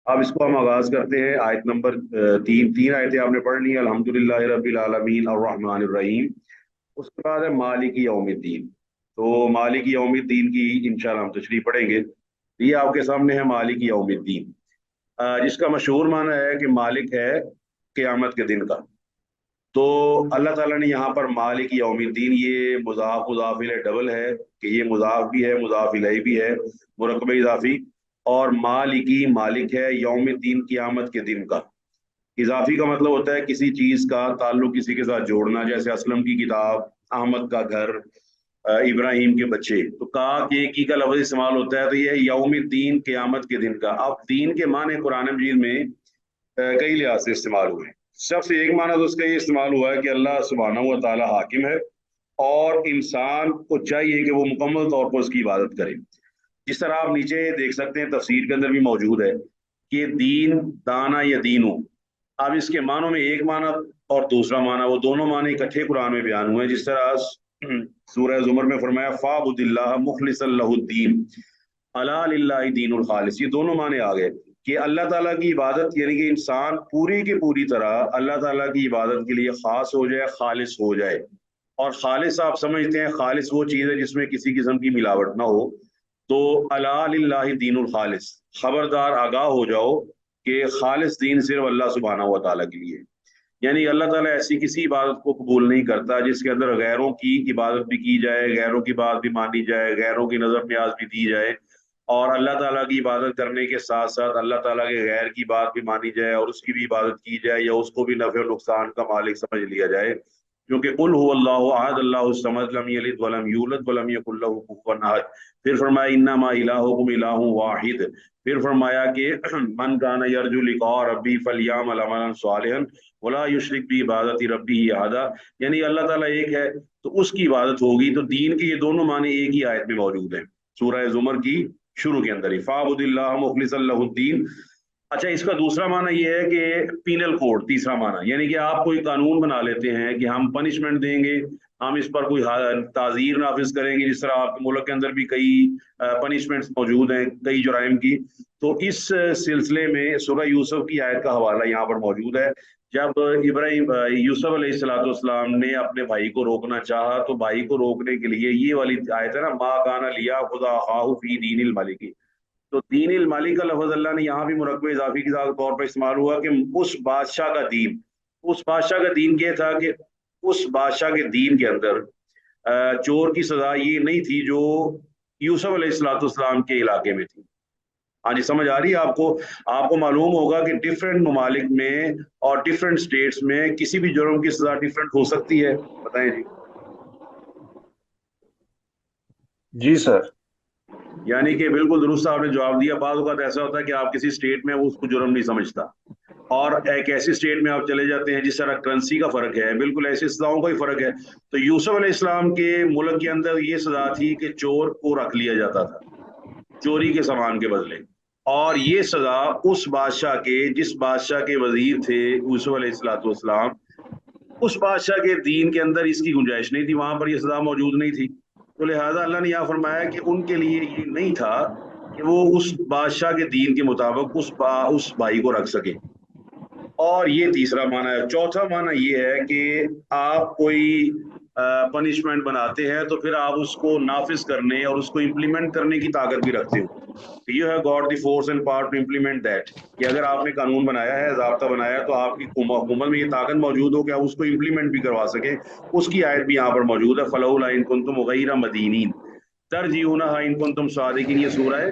अब इसको हम आगाज करते हैं। आयत नंबर तीन आयतें आपने पढ़ ली, अल्हम्दुलिल्लाह रब्बिल आलमीन अर्रहमानिर रहीम। उसके बाद है मालिक यौमिद्दीन। तो मालिक यौमिद्दीन की इंशाल्लाह हम तशरीह पढ़ेंगे। ये आपके सामने है मालिक यौमिद्दीन, जिसका मशहूर माना है कि मालिक है क़यामत के दिन का। तो अल्लाह ताला ने यहाँ पर मालिक यौमिद्दीन, ये मुज़ाफ मुज़ाफ इलैह डबल है कि ये मुज़ाफ भी है मुज़ाफ इलैह भी है, मुरक्कब इज़ाफ़ी। और मालिकी मालिक है, यौमिद्दीन क़यामत के दिन का। इज़ाफ़ी का मतलब होता है किसी चीज़ का ताल्लुक किसी के साथ जोड़ना, जैसे असलम की किताब, अहमद का घर, इब्राहिम के बच्चे। तो का के की का लफ्ज़ इस्तेमाल होता है, तो ये यौमिद्दीन क़यामत के दिन का। अब दीन के माने कुरान मजीद में कई लिहाज से इस्तेमाल हुए। सबसे एक माना तो उसका ये इस्तेमाल हुआ है कि अल्लाह सुब्हानहू व तआला हाकिम है और इंसान को चाहिए कि वो मुकम्मल तौर पर उसकी इबादत करे। जिस तरह आप नीचे देख सकते हैं, तफसीर के अंदर भी मौजूद है कि दीन दाना या दीनू। अब इसके मानों में एक माना और दूसरा माना, वो दोनों माने इकट्ठे कुरान में बयान हुए हैं। जिस तरह सूरह जुमर में फरमाया फ़अब्दिल्लाह मुखलिसन लहुद्दीन अला लिल्लाहि दीनुल खालिस, ये दोनों माने आ गए कि अल्लाह ताला की इबादत, यानी कि इंसान पूरी की पूरी तरह अल्लाह ताला की इबादत के लिए खास हो जाए, खालिस हो जाए। और खालिस आप समझते हैं, खालिस वो चीज़ है जिसमें किसी किस्म की मिलावट ना हो। तो अला लिल्लाहि दीनुल खालिस, खबरदार आगाह हो जाओ कि खालिस दीन सिर्फ अल्लाह सुब्हानहू व तआला के लिए। यानी अल्लाह ताला ऐसी किसी इबादत को कबूल नहीं करता जिसके अंदर गैरों की इबादत भी की जाए, गैरों की बात भी मानी जाए, गैरों की नजर न्याज भी दी जाए, और अल्लाह ताला की इबादत करने के साथ साथ अल्लाह ताला के गैर की बात भी मानी जाए और उसकी भी इबादत की जाए, या उसको भी नफ़े और नुकसान का मालिक समझ लिया जाए। क्योंकि कुल हुवल्लाहु अहद अल्लाहु समद लम यलिद वलम यूलद वलम यकुल लहू कुफुवन अहद। फिर फरमाया इन्नमा इलाहुकुम इलाहुन वाहिद। फिर फरमाया कि मन काना यरजू लिक़ा रब्बी फलयअमल अमलन सालिहन वला युशरिक बि इबादति रब्बिही अहदा। यानी अल्लाह ताला एक है तो उसकी इबादत होगी। तो दीन के ये दोनों माने एक ही आयत में मौजूद हैं, सूरह जुमर की शुरू के अंदर ही, फ़अब्दिल्लाह मुखलिसन लहुद्दीन। अच्छा, इसका दूसरा माना यह है कि पीनल कोड, तीसरा माना यानी कि आप कोई कानून बना लेते हैं कि हम पनिशमेंट देंगे, हम इस पर कोई ताज़ीर नाफिज करेंगे। जिस तरह आपके मुल्क के अंदर भी कई पनिशमेंट्स मौजूद हैं कई जुराइम की। तो इस सिलसिले में सूरह यूसुफ की आयत का हवाला यहाँ पर मौजूद है। जब इब्राहिम यूसुफ अलैहिस्सलाम ने अपने भाई को रोकना चाहा, तो भाई को रोकने के लिए ये वाली आयत है ना, मा काना लिया खुदा खाहु फी दीनिल मालिकी। तो दीनिल मालिक का लफ्ज अल्लाह ने यहाँ भी मुरक्कब इजाफी के तौर पर इस्तेमाल हुआ कि उस बादशाह का दीन। उस बादशाह का दीन ये था कि उस बादशाह के दीन के अंदर चोर की सजा ये नहीं थी जो यूसुफ अलैहिस्सलाम के इलाके में थी। हाँ जी, समझ आ रही है आपको? आपको मालूम होगा कि डिफरेंट ममालिक में और डिफरेंट स्टेट्स में किसी भी जुर्म की सजा डिफरेंट हो सकती है। बताएं जी। जी सर। यानी कि बिल्कुल दुरुस्त आपने जवाब दिया। बाज़ औक़ात ऐसा होता है कि आप किसी स्टेट में उसको जुर्म नहीं समझता, और एक ऐसी स्टेट में आप चले जाते हैं जिस तरह करेंसी का फर्क है, बिल्कुल ऐसी सजाओं का ही फर्क है। तो यूसुफ अलैहिस्सलाम के मुल्क के अंदर ये सजा थी कि चोर को रख लिया जाता था चोरी के सामान के बदले। और ये सजा उस बादशाह के, जिस बादशाह के वजीर थे यूसुफ अलैहिस्सलाम, उस बादशाह के दीन के अंदर इसकी गुंजाइश नहीं थी, वहां पर यह सजा मौजूद नहीं थी। तो लिहाजा अल्लाह ने यहाँ फरमाया कि उनके लिए ये नहीं था कि वो उस बादशाह के दीन के मुताबिक उस भाई को रख सके। और ये तीसरा माना है। चौथा माना ये है कि आप कोई पनिशमेंट बनाते हैं तो फिर आप उसको नाफिज करने और उसको इम्प्लीमेंट करने की ताकत भी रखते हो। You have got the force and power to implement that, कि अगर आपने कानून बनाया है, ज़ाब्ता बनाया है, तो आपकी हुकूमत में ये ताकत मौजूद हो कि आप उसको इम्प्लीमेंट भी करवा सके। उसकी आयत भी यहाँ पर मौजूद है, फलौला इन कुंतुम गैर मदीनीन तरजीऊनहा इन कुंतुम सादिकीन। ये सूरह है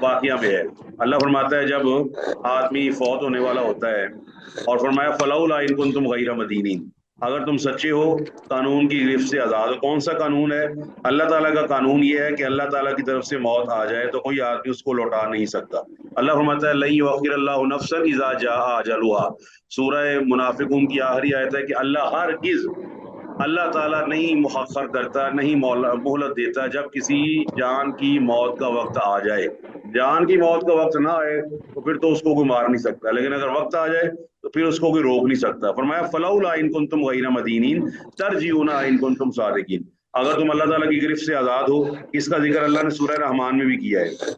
वाक़िया में है। अल्लाह फरमाता है जब आदमी फौत होने वाला होता है, और फरमाया फलौला इन कुंतुम गैर मदीनीन, अगर तुम सच्चे हो कानून की गिरफ्त से आज़ाद हो। कौन सा कानून है? अल्लाह ताला का कानून ये है कि अल्लाह ताला की तरफ से मौत आ जाए तो कोई आदमी उसको लौटा नहीं सकता। अल्लाह फरमाता है लन युअख्खिरल्लाहु नफ्सन इज़ा जाअ अजलुहा। सूरह मुनाफिकून की आखिरी आयत है कि अल्लाह ताला नहीं मुअख्खर करता, नहीं मोहलत देता जब किसी जान की मौत का वक्त आ जाए। जान की मौत का वक्त ना आए तो फिर तो उसको कोई मार नहीं सकता, लेकिन अगर वक्त आ जाए तो फिर उसको कोई रोक नहीं सकता। फरमाया फलौला इन कुंतुम गैर मदीनीन तरजीऊनहा इन कुंतुम सादिकीन, अगर तुम अल्लाह ताला की गिरफ्त से आज़ाद हो। इसका जिक्र अल्लाह ने सूरह रहमान में भी किया है।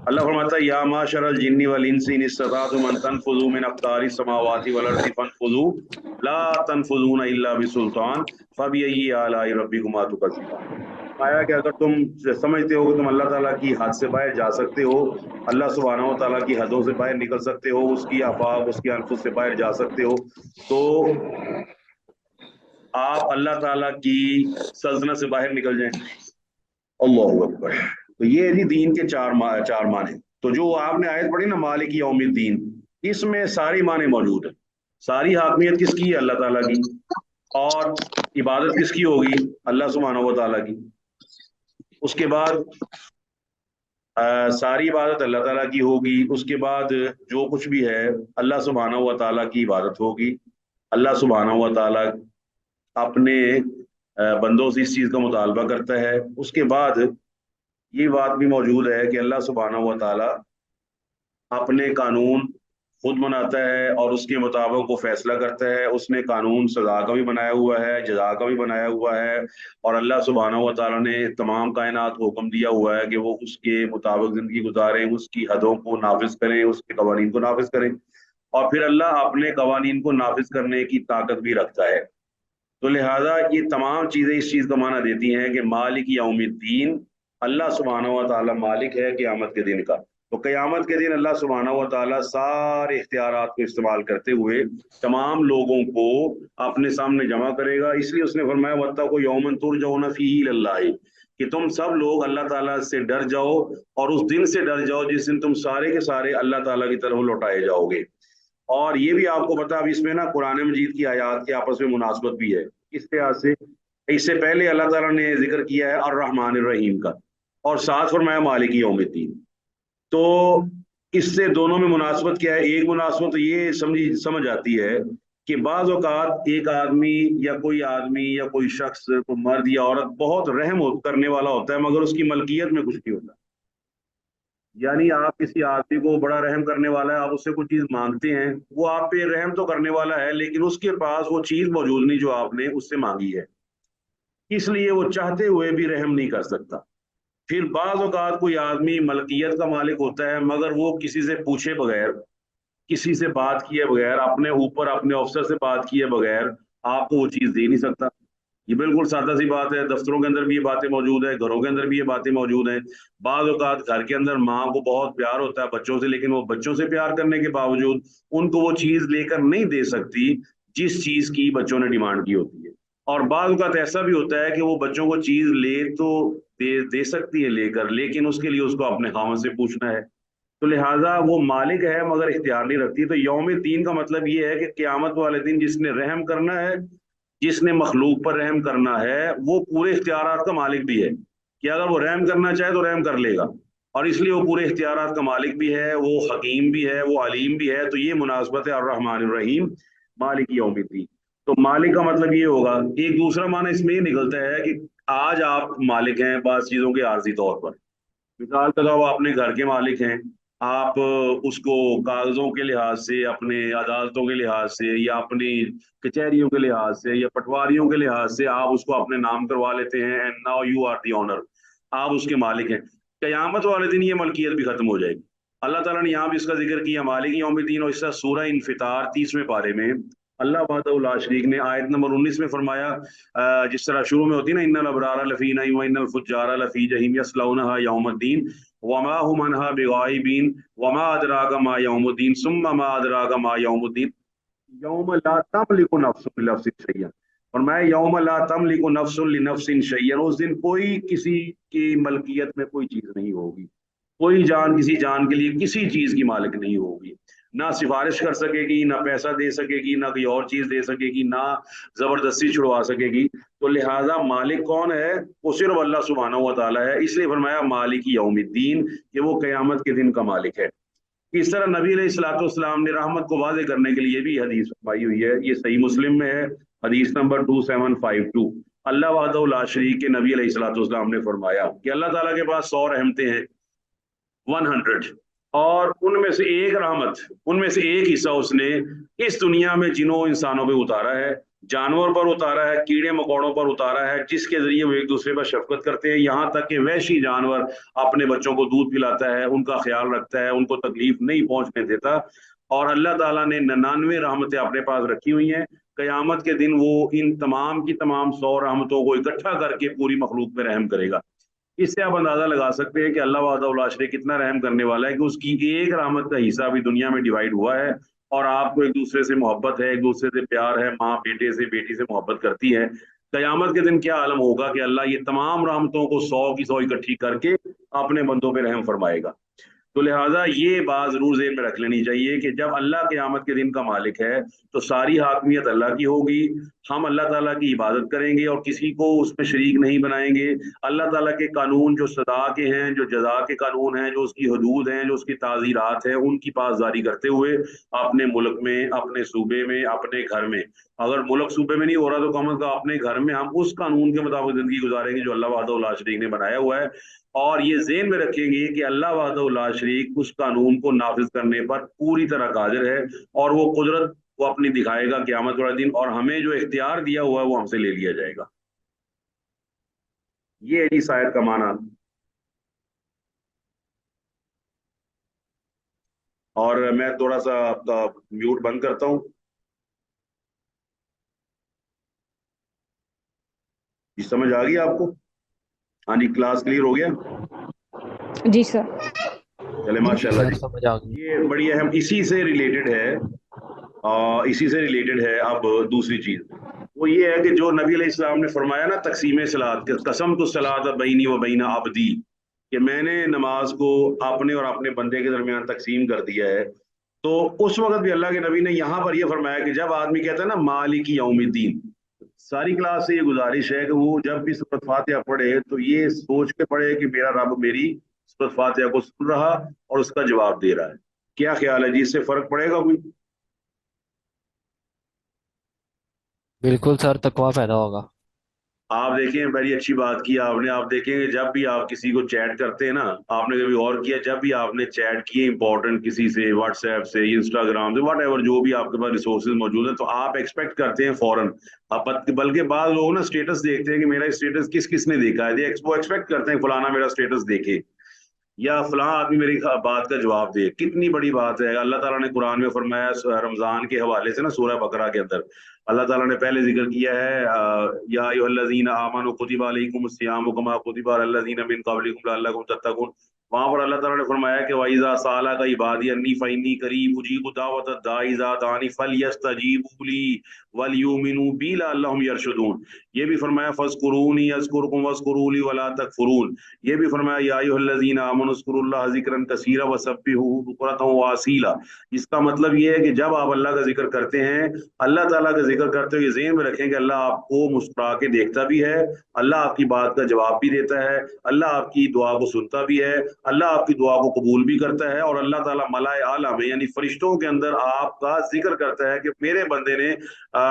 अल्लाह फरमाता है या माशरल जिन्नी वल इंसी इन इस्ततातुम अन तनफुज़ू मिन अक़तारिस समावाति वल अर्ज़ि फनफुज़ू ला तनफुज़ूना इल्ला बिसुल्तान फबिअय्यि आलाइ रब्बिकुमा तुकज़्ज़िबान। आया कि अगर तुम समझते हो कि तुम अल्लाह ताला की हद से बाहर जा सकते हो, अल्लाह सुब्हानहू व तआला की हदों से बाहर निकल सकते हो, उसकी आफाक, उसकी अनफुस से बाहर जा सकते हो, तो आप अल्लाह ताला की सल्तनत से बाहर निकल जाएं। अल्लाहु अकबर। तो ये है जी दीन के चार माने। तो जो आपने आयत पढ़ी ना मालिक यौमिद्दीन, इसमें सारी माने मौजूद है। सारी हाकमियत किसकी है? अल्लाह ताला की। और इबादत किसकी होगी? अल्लाह सुब्हानहू व तआला की। उसके बाद सारी इबादत अल्लाह ताला की होगी। उसके बाद जो कुछ भी है अल्लाह सुब्हानहू व तआला की इबादत होगी। अल्लाह सुब्हानहू व तआला अपने बंदों से इस चीज़ का मुतालबा करता है। उसके बाद ये बात भी मौजूद है कि अल्लाह सुब्हानहू व तआला अपने कानून खुद बनाता है और उसके मुताबिक वो फैसला करता है। उसने कानून सजा का भी बनाया हुआ है, जजा का भी बनाया हुआ है, और अल्लाह सुब्हानहू व तआला ने तमाम कायनात को हुक्म दिया हुआ है कि वो उसके मुताबिक ज़िंदगी गुजारें, उसकी हदों को नाफिज करें, उसके कवानीन को नाफिज करें। और फिर अल्लाह अपने कवानीन को नाफिज करने की ताकत भी रखता है। तो लिहाजा ये तमाम चीज़ें इस चीज़ का माना देती हैं कि मालिक यौमिद्दीन, अल्लाह सुब्हानहू व तआला मालिक है क़यामत के दिन का। तो क़यामत के दिन अल्लाह सुब्हानहू व तआला सारे इख्तियारात को इस्तेमाल करते हुए तमाम लोगों को अपने सामने जमा करेगा। इसलिए उसने फरमाया वत्तक़ू यौमन तुरजऊना फ़ीही इलल्लाहि, कि तुम सब लोग अल्लाह ताला से डर जाओ और उस दिन से डर जाओ जिस दिन तुम सारे के सारे अल्लाह ताला की तरफ लौटाए जाओगे। और ये भी आपको पता, अब इसमें ना कुरान मजीद की आयत की आपस में मुनासबत भी है इस लिहाज से। इससे पहले अल्लाह ताला ने जिक्र किया है और रहमान रहीम का, और साथ फरमाया मालिक यौमिद्दीन। तो इससे दोनों में मुनासबत क्या है? एक मुनासबत तो ये समझ आती है कि बाज़ औक़ात एक आदमी या कोई आदमी या कोई शख्स, को मर्द या औरत बहुत रहम करने वाला होता है, मगर उसकी मलकियत में कुछ नहीं होता। यानी आप किसी आदमी को बड़ा रहम करने वाला है, आप उससे कुछ चीज मांगते हैं, वो आप पे रहम तो करने वाला है, लेकिन उसके पास वो चीज मौजूद नहीं जो आपने उससे मांगी है, इसलिए वो चाहते हुए भी रहम नहीं कर सकता। फिर बाज़ औक़ात कोई आदमी मलकियत का मालिक होता है, मगर वो किसी से पूछे बगैर, किसी से बात किए बगैर, अपने ऊपर अपने अफसर से बात किए बगैर आपको वो चीज दे नहीं सकता। ये बिल्कुल सादा सी बात है। दफ्तरों के अंदर भी ये बातें मौजूद है, घरों के अंदर भी ये बातें मौजूद हैं। बाज़ औक़ात घर के अंदर माँ को बहुत प्यार होता है बच्चों से, लेकिन वो बच्चों से प्यार करने के बावजूद उनको वो चीज़ लेकर नहीं दे सकती जिस चीज़ की बच्चों ने डिमांड की होती है। और बाज़ औक़ात ऐसा भी होता है कि वो बच्चों को चीज़ ले तो दे सकती है लेकर, लेकिन उसके लिए उसको अपने खामन से पूछना है। तो लिहाजा वो मालिक है मगर इख्तियार नहीं रखती। तो यौम दीन का मतलब ये है कि क़यामत वाले दिन जिसने रहम करना है, जिसने मखलूक पर रहम करना है, वो पूरे इख्तियारात का मालिक भी है कि अगर वो रहम करना चाहे तो रहम कर लेगा, और इसलिए वो पूरे इख्तियारात का मालिक भी है, वो हकीम भी है, वो अलीम भी है। तो ये मुनासबत है अर्रहमान रहीम मालिक यौमिद्दीन। तो मालिक का मतलब ये होगा। एक दूसरा माना इसमें ये निकलता है कि आज आप मालिक हैं बाज़ चीज़ों के आर्जी तौर पर। मिसाल के तौर अपने घर के मालिक हैं, आप उसको कागजों के लिहाज से, अपने अदालतों के लिहाज से, या अपनी कचहरियों के लिहाज से, या पटवारियों के लिहाज से आप उसको अपने नाम करवा लेते हैं, and now you are the honour, आप उसके मालिक हैं। कयामत वाले दिन ये मलकियत भी खत्म हो जाएगी। अल्लाह ताला ने यहाँ भी इसका जिक्र किया मालिक यौमिद्दीन, और इसका सूरह इन्फितार 30वें पारे में अल्लाह वहदहू ला शरीक ने आयत नंबर 19 में फरमाया, जिस तरह शुरू में होती है ना, इन्नल अबरार लफी नईम व इन्नल फुज्जार लफी जहीम यस्लौनहा यौमद्दीन वमा हुम अन्हा बिगाइबिन वमा अदराका मा यौमुद्दीन सुम्मा मा अदराका मा यौमुद्दीन यौम ला तमलिकु नफ्सुन लिनफ्सिन शैय्यन। और मैं यौम ला तमलिकु नफ्सुन लिनफ्सिन शैय्यन, उस दिन कोई किसी की मलकियत में कोई चीज नहीं होगी, कोई जान किसी जान के लिए किसी चीज की मालिक नहीं होगी। ना सिफारिश कर सकेगी, ना पैसा दे सकेगी, ना कोई और चीज दे सकेगी, ना जबरदस्ती छुड़वा सकेगी। तो लिहाजा मालिक कौन है? वो सिर्फ अल्लाह सुब्हानहू व तआला है। इसलिए फरमाया मालिक यौमिद्दीन, कि वो कयामत के दिन का मालिक है। इस तरह नबी अलैहिस्सलाम ने रहमत को वाज़ेह करने के लिए भी हदीस फरमाई हुई है। ये सही मुस्लिम में है, हदीस नंबर 2752। अल्लाह वहदहू ला शरीक के नबी अलैहिस्सलाम ने फरमाया कि अल्लाह ताला के पास 100 रहमतें हैं, 100, और उनमें से एक रहमत, उनमें से एक हिस्सा उसने इस दुनिया में जिनों इंसानों पे उतारा है, जानवर पर उतारा है, कीड़े मकोड़ों पर उतारा है, जिसके जरिए वो एक दूसरे पर शफकत करते हैं। यहाँ तक कि वैशी जानवर अपने बच्चों को दूध पिलाता है, उनका ख्याल रखता है, उनको तकलीफ नहीं पहुंचने देता। और अल्लाह ताला ने 99 रहमतें अपने पास रखी हुई हैं। कयामत के दिन वो इन तमाम की तमाम 100 रहमतों को इकट्ठा करके पूरी मखलूक में रहम करेगा। इससे आप अंदाजा लगा सकते हैं कि अल्लाह वाहदा शरीक कितना रहम करने वाला है कि उसकी एक रहमत का हिस्सा भी दुनिया में डिवाइड हुआ है। और आपको एक दूसरे से मोहब्बत है, एक दूसरे से प्यार है, माँ बेटे से बेटी से मोहब्बत करती है। कयामत के दिन क्या आलम होगा कि अल्लाह ये तमाम रहमतों को 100 की 100 इकट्ठी करके अपने बंदों पे रहम फरमाएगा। तो लिहाजा ये बात जरूर जेहन में रख लेनी चाहिए कि जब अल्लाह क़यामत के दिन का मालिक है तो सारी हाकमियत अल्लाह की होगी। हम अल्लाह ताला की इबादत करेंगे और किसी को उसमें शरीक नहीं बनाएंगे। अल्लाह ताला के कानून जो सदा के हैं, जो जजा के कानून हैं, जो उसकी हदूद हैं, जो उसकी ताज़ीरात हैं, उनकी पासदारी करते हुए अपने मुल्क में, अपने सूबे में, अपने घर में, अगर मुल्क सूबे में नहीं हो रहा तो कम अज कम अपने घर में हम उस कानून के मुताबिक जिंदगी गुजारेंगे जो अल्लाह वहदहू शरीक ने बनाया हुआ है। और ये ज़हन में रखेंगे कि अल्लाह वहदहू शरीक उस कानून को नाफिज करने पर पूरी तरह कादिर है और वो कुदरत वो अपनी दिखाएगा क़यामत वाले दिन, और हमें जो इख्तियार दिया हुआ है वो हमसे ले लिया जाएगा। ये है इस आयत का माना। और मैं थोड़ा सा आपका म्यूट बंद करता हूँ। ये समझ आ गई आपको? हाँ जी, क्लास क्लियर हो गया? जी सर। चले माशाल्लाह सर जी। समझ आ गई। ये बड़ी अहम इसी से रिलेटेड है। इसी से रिलेटेड है अब दूसरी चीज, वो ये है कि जो नबी अलैहिस्सलाम ने फरमाया ना तकसीम सलात, कसम तो सलात बैनी व बैना अब्दी, कि मैंने नमाज को अपने और अपने बंदे के दरमियान तकसीम कर दिया है। तो उस वक्त भी अल्लाह के नबी ने यहाँ पर यह फरमाया कि जब आदमी कहता है ना मालिकी यौमिद्दीन, सारी क्लास से ये गुजारिश है कि वो जब भी सूरत फातिहा पढ़े तो ये सोच के पढ़े कि मेरा रब मेरी सूरत फातिहा को सुन रहा और उसका जवाब दे रहा है। क्या ख्याल है जी, इससे फर्क पड़ेगा कोई? बिल्कुल सर, तकवा पैदा होगा। आप देखें, बड़ी अच्छी बात की आपने। आप देखेंगे जब भी आप किसी को चैट करते हैं ना, आपने कभी और किया, जब भी आपने चैट किए इंपॉर्टेंट किसी से, व्हाट्सएप से, इंस्टाग्राम से, वट एवर, जो भी आपके पास रिसोर्सेज मौजूद है, तो आप एक्सपेक्ट करते हैं फौरन। बल्कि बाद लोग ना स्टेटस देखते हैं कि मेरा स्टेटस किस किसने देखा है, वो एक्सपेक्ट करते हैं फलाना मेरा स्टेटस देखे या फलां आदमी मेरी बात का जवाब दे। कितनी बड़ी बात है। अल्लाह ताला ने कुरान में फरमाया रमजान के हवाले से ना, सूरह बकरा के अंदर अल्लाह ताला ने पहले जिक्र किया है या अय्युहल्लज़ीना आमनू कुतिबा अलैकुमुस सियामु कमा कुतिबा अलल लज़ीना मिन क़ब्लिकुम लअल्लकुम तत्तक़ून। वहां पर अल्लाह ताला ने फरमाया कि वइज़ा सालका इबादी अन्नी फ़इन्नी क़रीब उजीबु दावतद दाई इज़ा दानी फ़लयस्तजीबू ली वलयुमिनू बी लअल्लहुम यरशुदून। ये भी फरमाया फ़ज़कुरूनी अज़कुरकुम वज़कुरू ली वला तकफुरून। ये भी फरमाया या अय्युहल्लज़ीना आमनू उज़्कुरुल्लाह ज़िक्रन कसीरा वसब्बिहूहु बुक्रतन व असीला। इसका मतलब ये है कि जब आप अल्लाह का जिक्र करते हैं, अल्लाह ताला का जिक्र करते हुए ज़हन में रखें कि अल्लाह आपको मुस्कुरा के देखता भी है, अल्लाह आपकी बात का जवाब भी देता है, अल्लाह आपकी दुआ को सुनता भी है, अल्लाह आपकी दुआ को कबूल भी करता है। और अल्लाह ताला मलाए आला में यानी फरिश्तों के अंदर आपका जिक्र करता है कि मेरे बंदे ने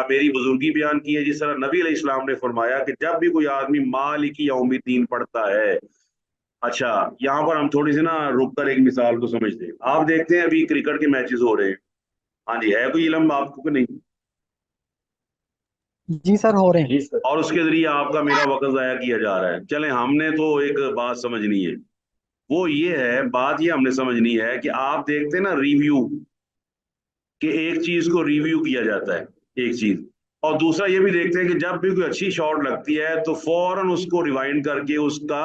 मेरी बुजुर्गी बयान की है। जिस तरह नबी अलैहिस्सलाम ने फरमाया कि जब भी कोई आदमी मालिकी यौमिद्दीन पढ़ता है। अच्छा, यहाँ पर हम थोड़ी सी ना रुक कर एक मिसाल को समझते हैं। आप देखते हैं अभी क्रिकेट के मैचेस हो रहे हैं। हाँ जी, है कोई इल्म आपको कि नहीं? जी सर, हो रहे हैं। जी सर। और उसके जरिए आपका मेरा वक्त जाया किया जा रहा है। चलें, हमने तो एक बात समझनी है, वो ये है, बात ये हमने समझनी है कि आप देखते हैं ना रिव्यू, कि एक चीज को रिव्यू किया जाता है, एक चीज। और दूसरा ये भी देखते हैं कि जब भी कोई अच्छी शॉट लगती है तो फौरन उसको रिवाइंड करके उसका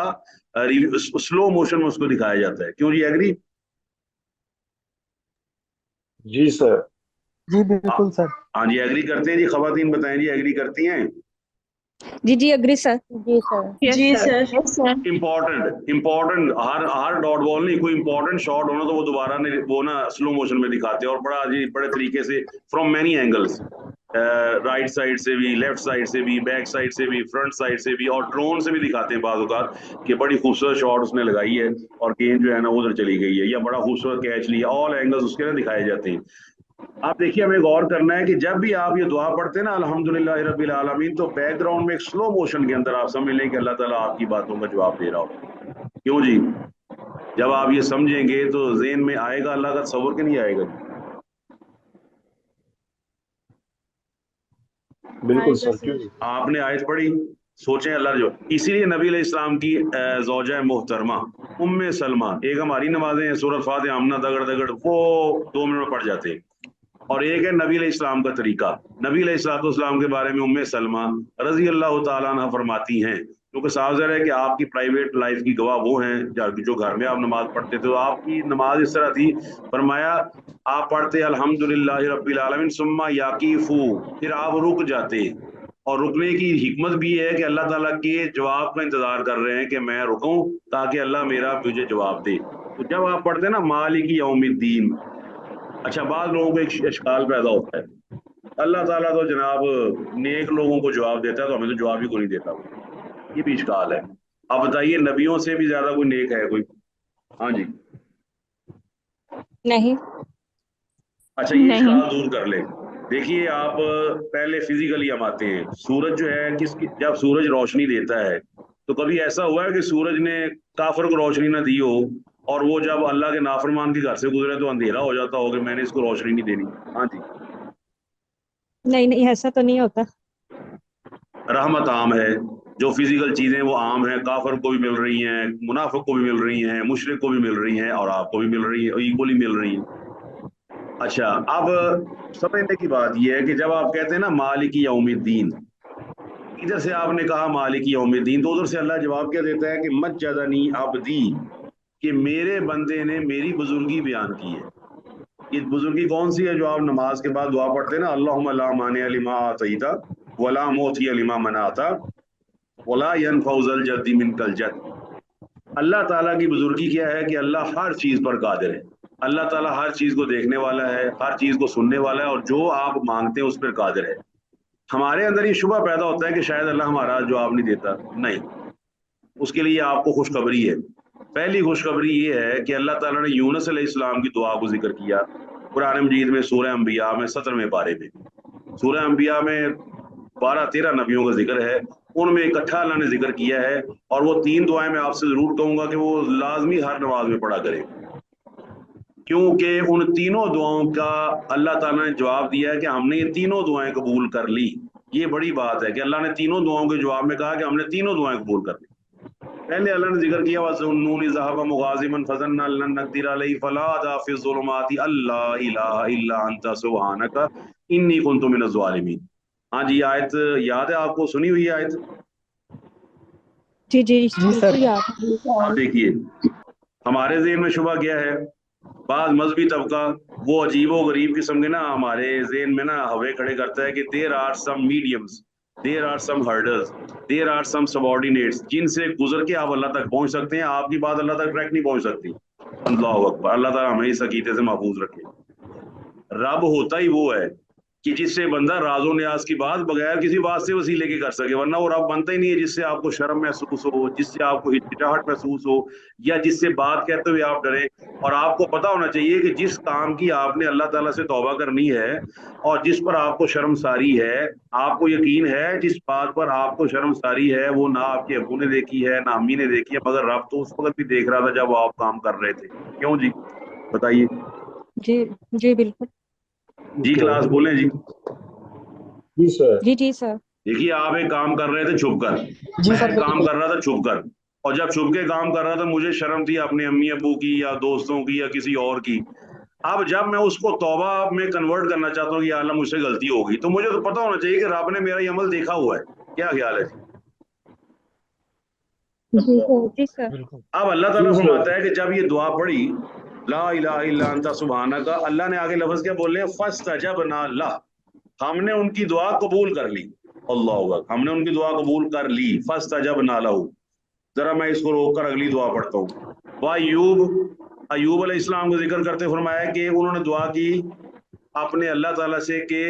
स्लो मोशन में उसको दिखाया जाता है। क्यों जी, एग्री? जी सर। जी बिल्कुल सर। हाँ जी, एग्री करते हैं जी? खवातीन बताएं जी, एग्री करती हैं? जी जी अग्री सर। जी सर। जी सर। इम्पोर्टेंट हर हर डॉट बॉल नहीं, कोई इंपॉर्टेंट शॉट होना तो वो दोबारा नहीं, वो ना स्लो मोशन में दिखाते हैं और बड़ा जी बड़े तरीके से from many angles, right side से भी, लेफ्ट साइड से भी, बैक साइड से भी, फ्रंट साइड से भी, और ड्रोन से भी दिखाते हैं बाज़ औक़ात कि बड़ी खूबसूरत शॉट उसने लगाई है और गेंद जो है ना उधर चली गई है, या बड़ा खूबसूरत कैच लिया। ऑल एंगल्स उसके ना दिखाए जाते हैं। आप देखिए, हमें गौर करना है कि जब भी आप ये दुआ पढ़ते हैं ना अल्हम्दुलिल्लाह रब्बिल आलमीन, तो बैकग्राउंड में एक स्लो मोशन के अंदर आप समझ लें कि अल्लाह ताला आपकी बातों का जवाब दे रहा हो। क्यों जी? जब आप ये समझेंगे तो ज़हन में आएगा अल्लाह का तसव्वुर, कि नहीं आएगा? बिल्कुल सर, क्यों नहीं। आपने आयत पढ़ी, सोचें अल्लाह जो, इसीलिए नबी अलैहि इस्लाम की ज़ौजा मोहतरमा उम्मे सलमा, एक हमारी नमाजें हैं सूरत फातिहा हमना दगड़ दगड़ वो 2 मिनट में पढ़ जाते हैं, और एक है नबी अलैहि इस्लाम का तरीका। नबी अलैहिस्सलाम के बारे में उम्मे सलमा रजी अल्लाह ताला अन्हा फरमाती हैं, क्योंकि साफ ज़ाहिर है कि आपकी प्राइवेट लाइफ की गवाह वो हैं जो घर में आप नमाज पढ़ते थे, तो आपकी नमाज इस तरह थी, फरमाया आप पढ़ते अल्हम्दुलिल्लाहि रब्बिल आलमीन सुम्मा याकीफू, फिर आप रुक जाते, और रुकने की हिकमत भी है कि अल्लाह ताला के जवाब का इंतजार कर रहे हैं कि मैं रुकूं ताकि अल्लाह मेरा मुझे जवाब दे। तो जब आप पढ़ते हैं ना मालिकी यौमिद्दीन, अच्छा बाद लोगों को एक इश्काल पैदा होता है, अल्लाह ताला तो जनाब नेक लोगों को जवाब देता है, तो हमें तो जवाब ही कोई नहीं देता, ये भी इश्काल है। अब बताइए नबियों से भी ज्यादा कोई नेक है कोई? हाँ जी, नहीं। अच्छा ये नहीं। इश्काल दूर कर ले। देखिए आप पहले फिजिकली हम आते हैं, सूरज जो है किसकी, जब सूरज रोशनी देता है तो कभी ऐसा हुआ है कि सूरज ने काफिर को रोशनी ना दी हो, और वो जब अल्लाह के नाफरमान के घर से गुजरे तो अंधेरा हो जाता हो कि मैंने इसको रोशनी नहीं देनी? हाँ जी, नहीं नहीं, ऐसा तो नहीं होता। रहमत आम है, जो फिजिकल चीजें वो आम है, काफिर को भी मिल रही हैं, मुनाफिक को भी मिल रही हैं, मुशरिक को भी मिल रही हैं, और आपको भी मिल रही है, इक्वली मिल रही है। अच्छा अब समझने की बात यह है कि जब आप कहते हैं ना मालिकी यौमिद्दीन, इधर से आपने कहा मालिकी यौमिद्दीन, तो उधर से अल्लाह जवाब क्या देता है कि मज्जदनी अब्दी, कि मेरे बंदे ने मेरी बुजुर्गी बयान की है। ये बुजुर्गी कौन सी है जो आप नमाज के बाद दुआ पढ़ते हैं ना, अल्लाहुम्मा ला मानिअ लिमा अतईता वला मुअतिय लिमा मनाता वला यनफउज़ल जद्दी मिनकल जद्द। अल्लाह ताला की बुजुर्गी क्या है कि अल्लाह हर चीज पर कादिर है, अल्लाह ताला हर चीज को देखने वाला है, हर चीज को सुनने वाला है, और जो आप मांगते हैं उस पर कादिर है। हमारे अंदर ये शुबह पैदा होता है कि शायद अल्लाह हमारा जवाब नहीं देता, नहीं, उसके लिए आपको खुशखबरी है। पहली खुशखबरी ये है कि अल्लाह ताला ने यूनुस अलैहिस्सलाम की दुआ को जिक्र किया कुरान मजीद में, सूरह अंबिया में 17वें पारे में। सूरह अंबिया में 12-13 नबियों का जिक्र है, उनमें इकट्ठा अल्लाह ने जिक्र किया है, और वो 3 दुआएं मैं आपसे जरूर कहूंगा कि वो लाजमी हर नमाज में पढ़ा करें, क्योंकि उन तीनों दुआओं का अल्लाह ताला ने जवाब दिया है कि हमने ये तीनों दुआएं कबूल कर ली। ये बड़ी बात है कि अल्लाह ने तीनों दुआओं के जवाब में कहा कि हमने तीनों दुआएं कबूल कर ली। पहले अल्लाह ने जिक्र किया वज़न्नूनी ज़हब मुगाज़िमन फ़ज़न्ना लन नक़दिर अलैहि फ़नादा फ़ी ज़ुलुमाति अल्ला इलाहा इल्ला अंता सुब्हानका इन्नी कुन्तु मिनज़ ज़ालिमीन। हाँ जी, आयत याद है आपको, सुनी हुई है आयत? जी जी जी बिल्कुल सर। याद। आप देखिए हमारे ज़हन में शुबह क्या है, बाद मजहबी तबका वो अजीबो गरीब किस्म के ना हमारे ज़हन में ना हवे खड़े करता है कि there are some mediums, there are some hurdles, there are some subordinates, जिनसे गुजर के आप अल्लाह तक पहुंच सकते हैं, आपकी बात अल्लाह तक ट्रैक नहीं पहुंच सकती। अल्लाह अकबर, अल्लाह ताला हमें इस अकीदे से महफूज रखे। रब होता ही वो है कि जिससे बंदा राजो न्याज की बात बगैर किसी बात से वसीले के कर सके, वरना वो रब बनता ही नहीं है जिससे आपको शर्म महसूस हो, जिससे आपको हिचकिचाहट महसूस हो, या जिससे बात कहते हुए आप डरें। और आपको पता होना चाहिए कि जिस काम की आपने अल्लाह ताला से तौबा करनी है और जिस पर आपको शर्मसारी है, आपको यकीन है जिस बात पर आपको शर्मसारी है वो ना आपके अबू ने देखी है ना अम्मी ने देखी है, मगर रब तो उस वक्त भी देख रहा था जब आप काम कर रहे थे। क्यों जी, बताइए जी जी बिल्कुल। जी, क्लास बोले जी। जी सर। जी जी सर। देखिए आप एक काम कर रहे थे छुप कर, जी मैं सर एक काम बिल्कुल। कर रहा था छुप कर, और जब छुप के काम कर रहा था मुझे शर्म थी अपने अम्मी अबू की या दोस्तों की या किसी और की। अब जब मैं उसको तौबा में कन्वर्ट करना चाहता हूँ कि या अल्लाह मुझसे गलती हो गई, तो मुझे तो पता होना चाहिए कि रब ने मेरा ये अमल देखा हुआ है। क्या ख्याल है जी? जी सर। जी सर। बिल्कुल। अब अल्लाह जी ताला सर। फरमाता है कि जब ये दुआ पढ़ी ला इलाहा इल्ला अंता सुब्हानका, अल्लाह ने आगे लफ्ज क्या बोले हैं, फस्तजबना ला, हमने उनकी दुआ कबूल कर ली। अल्लाह अकबर, हमने उनकी दुआ कबूल कर ली, फस्तजबना लहू। जरा मैं इसको रोक कर अगली दुआ पढ़ता हूँ। वायूब, अयूब अलैहिस्सलाम को जिक्र करते फरमाया कि उन्होंने दुआ की अपने अल्लाह ताला से कि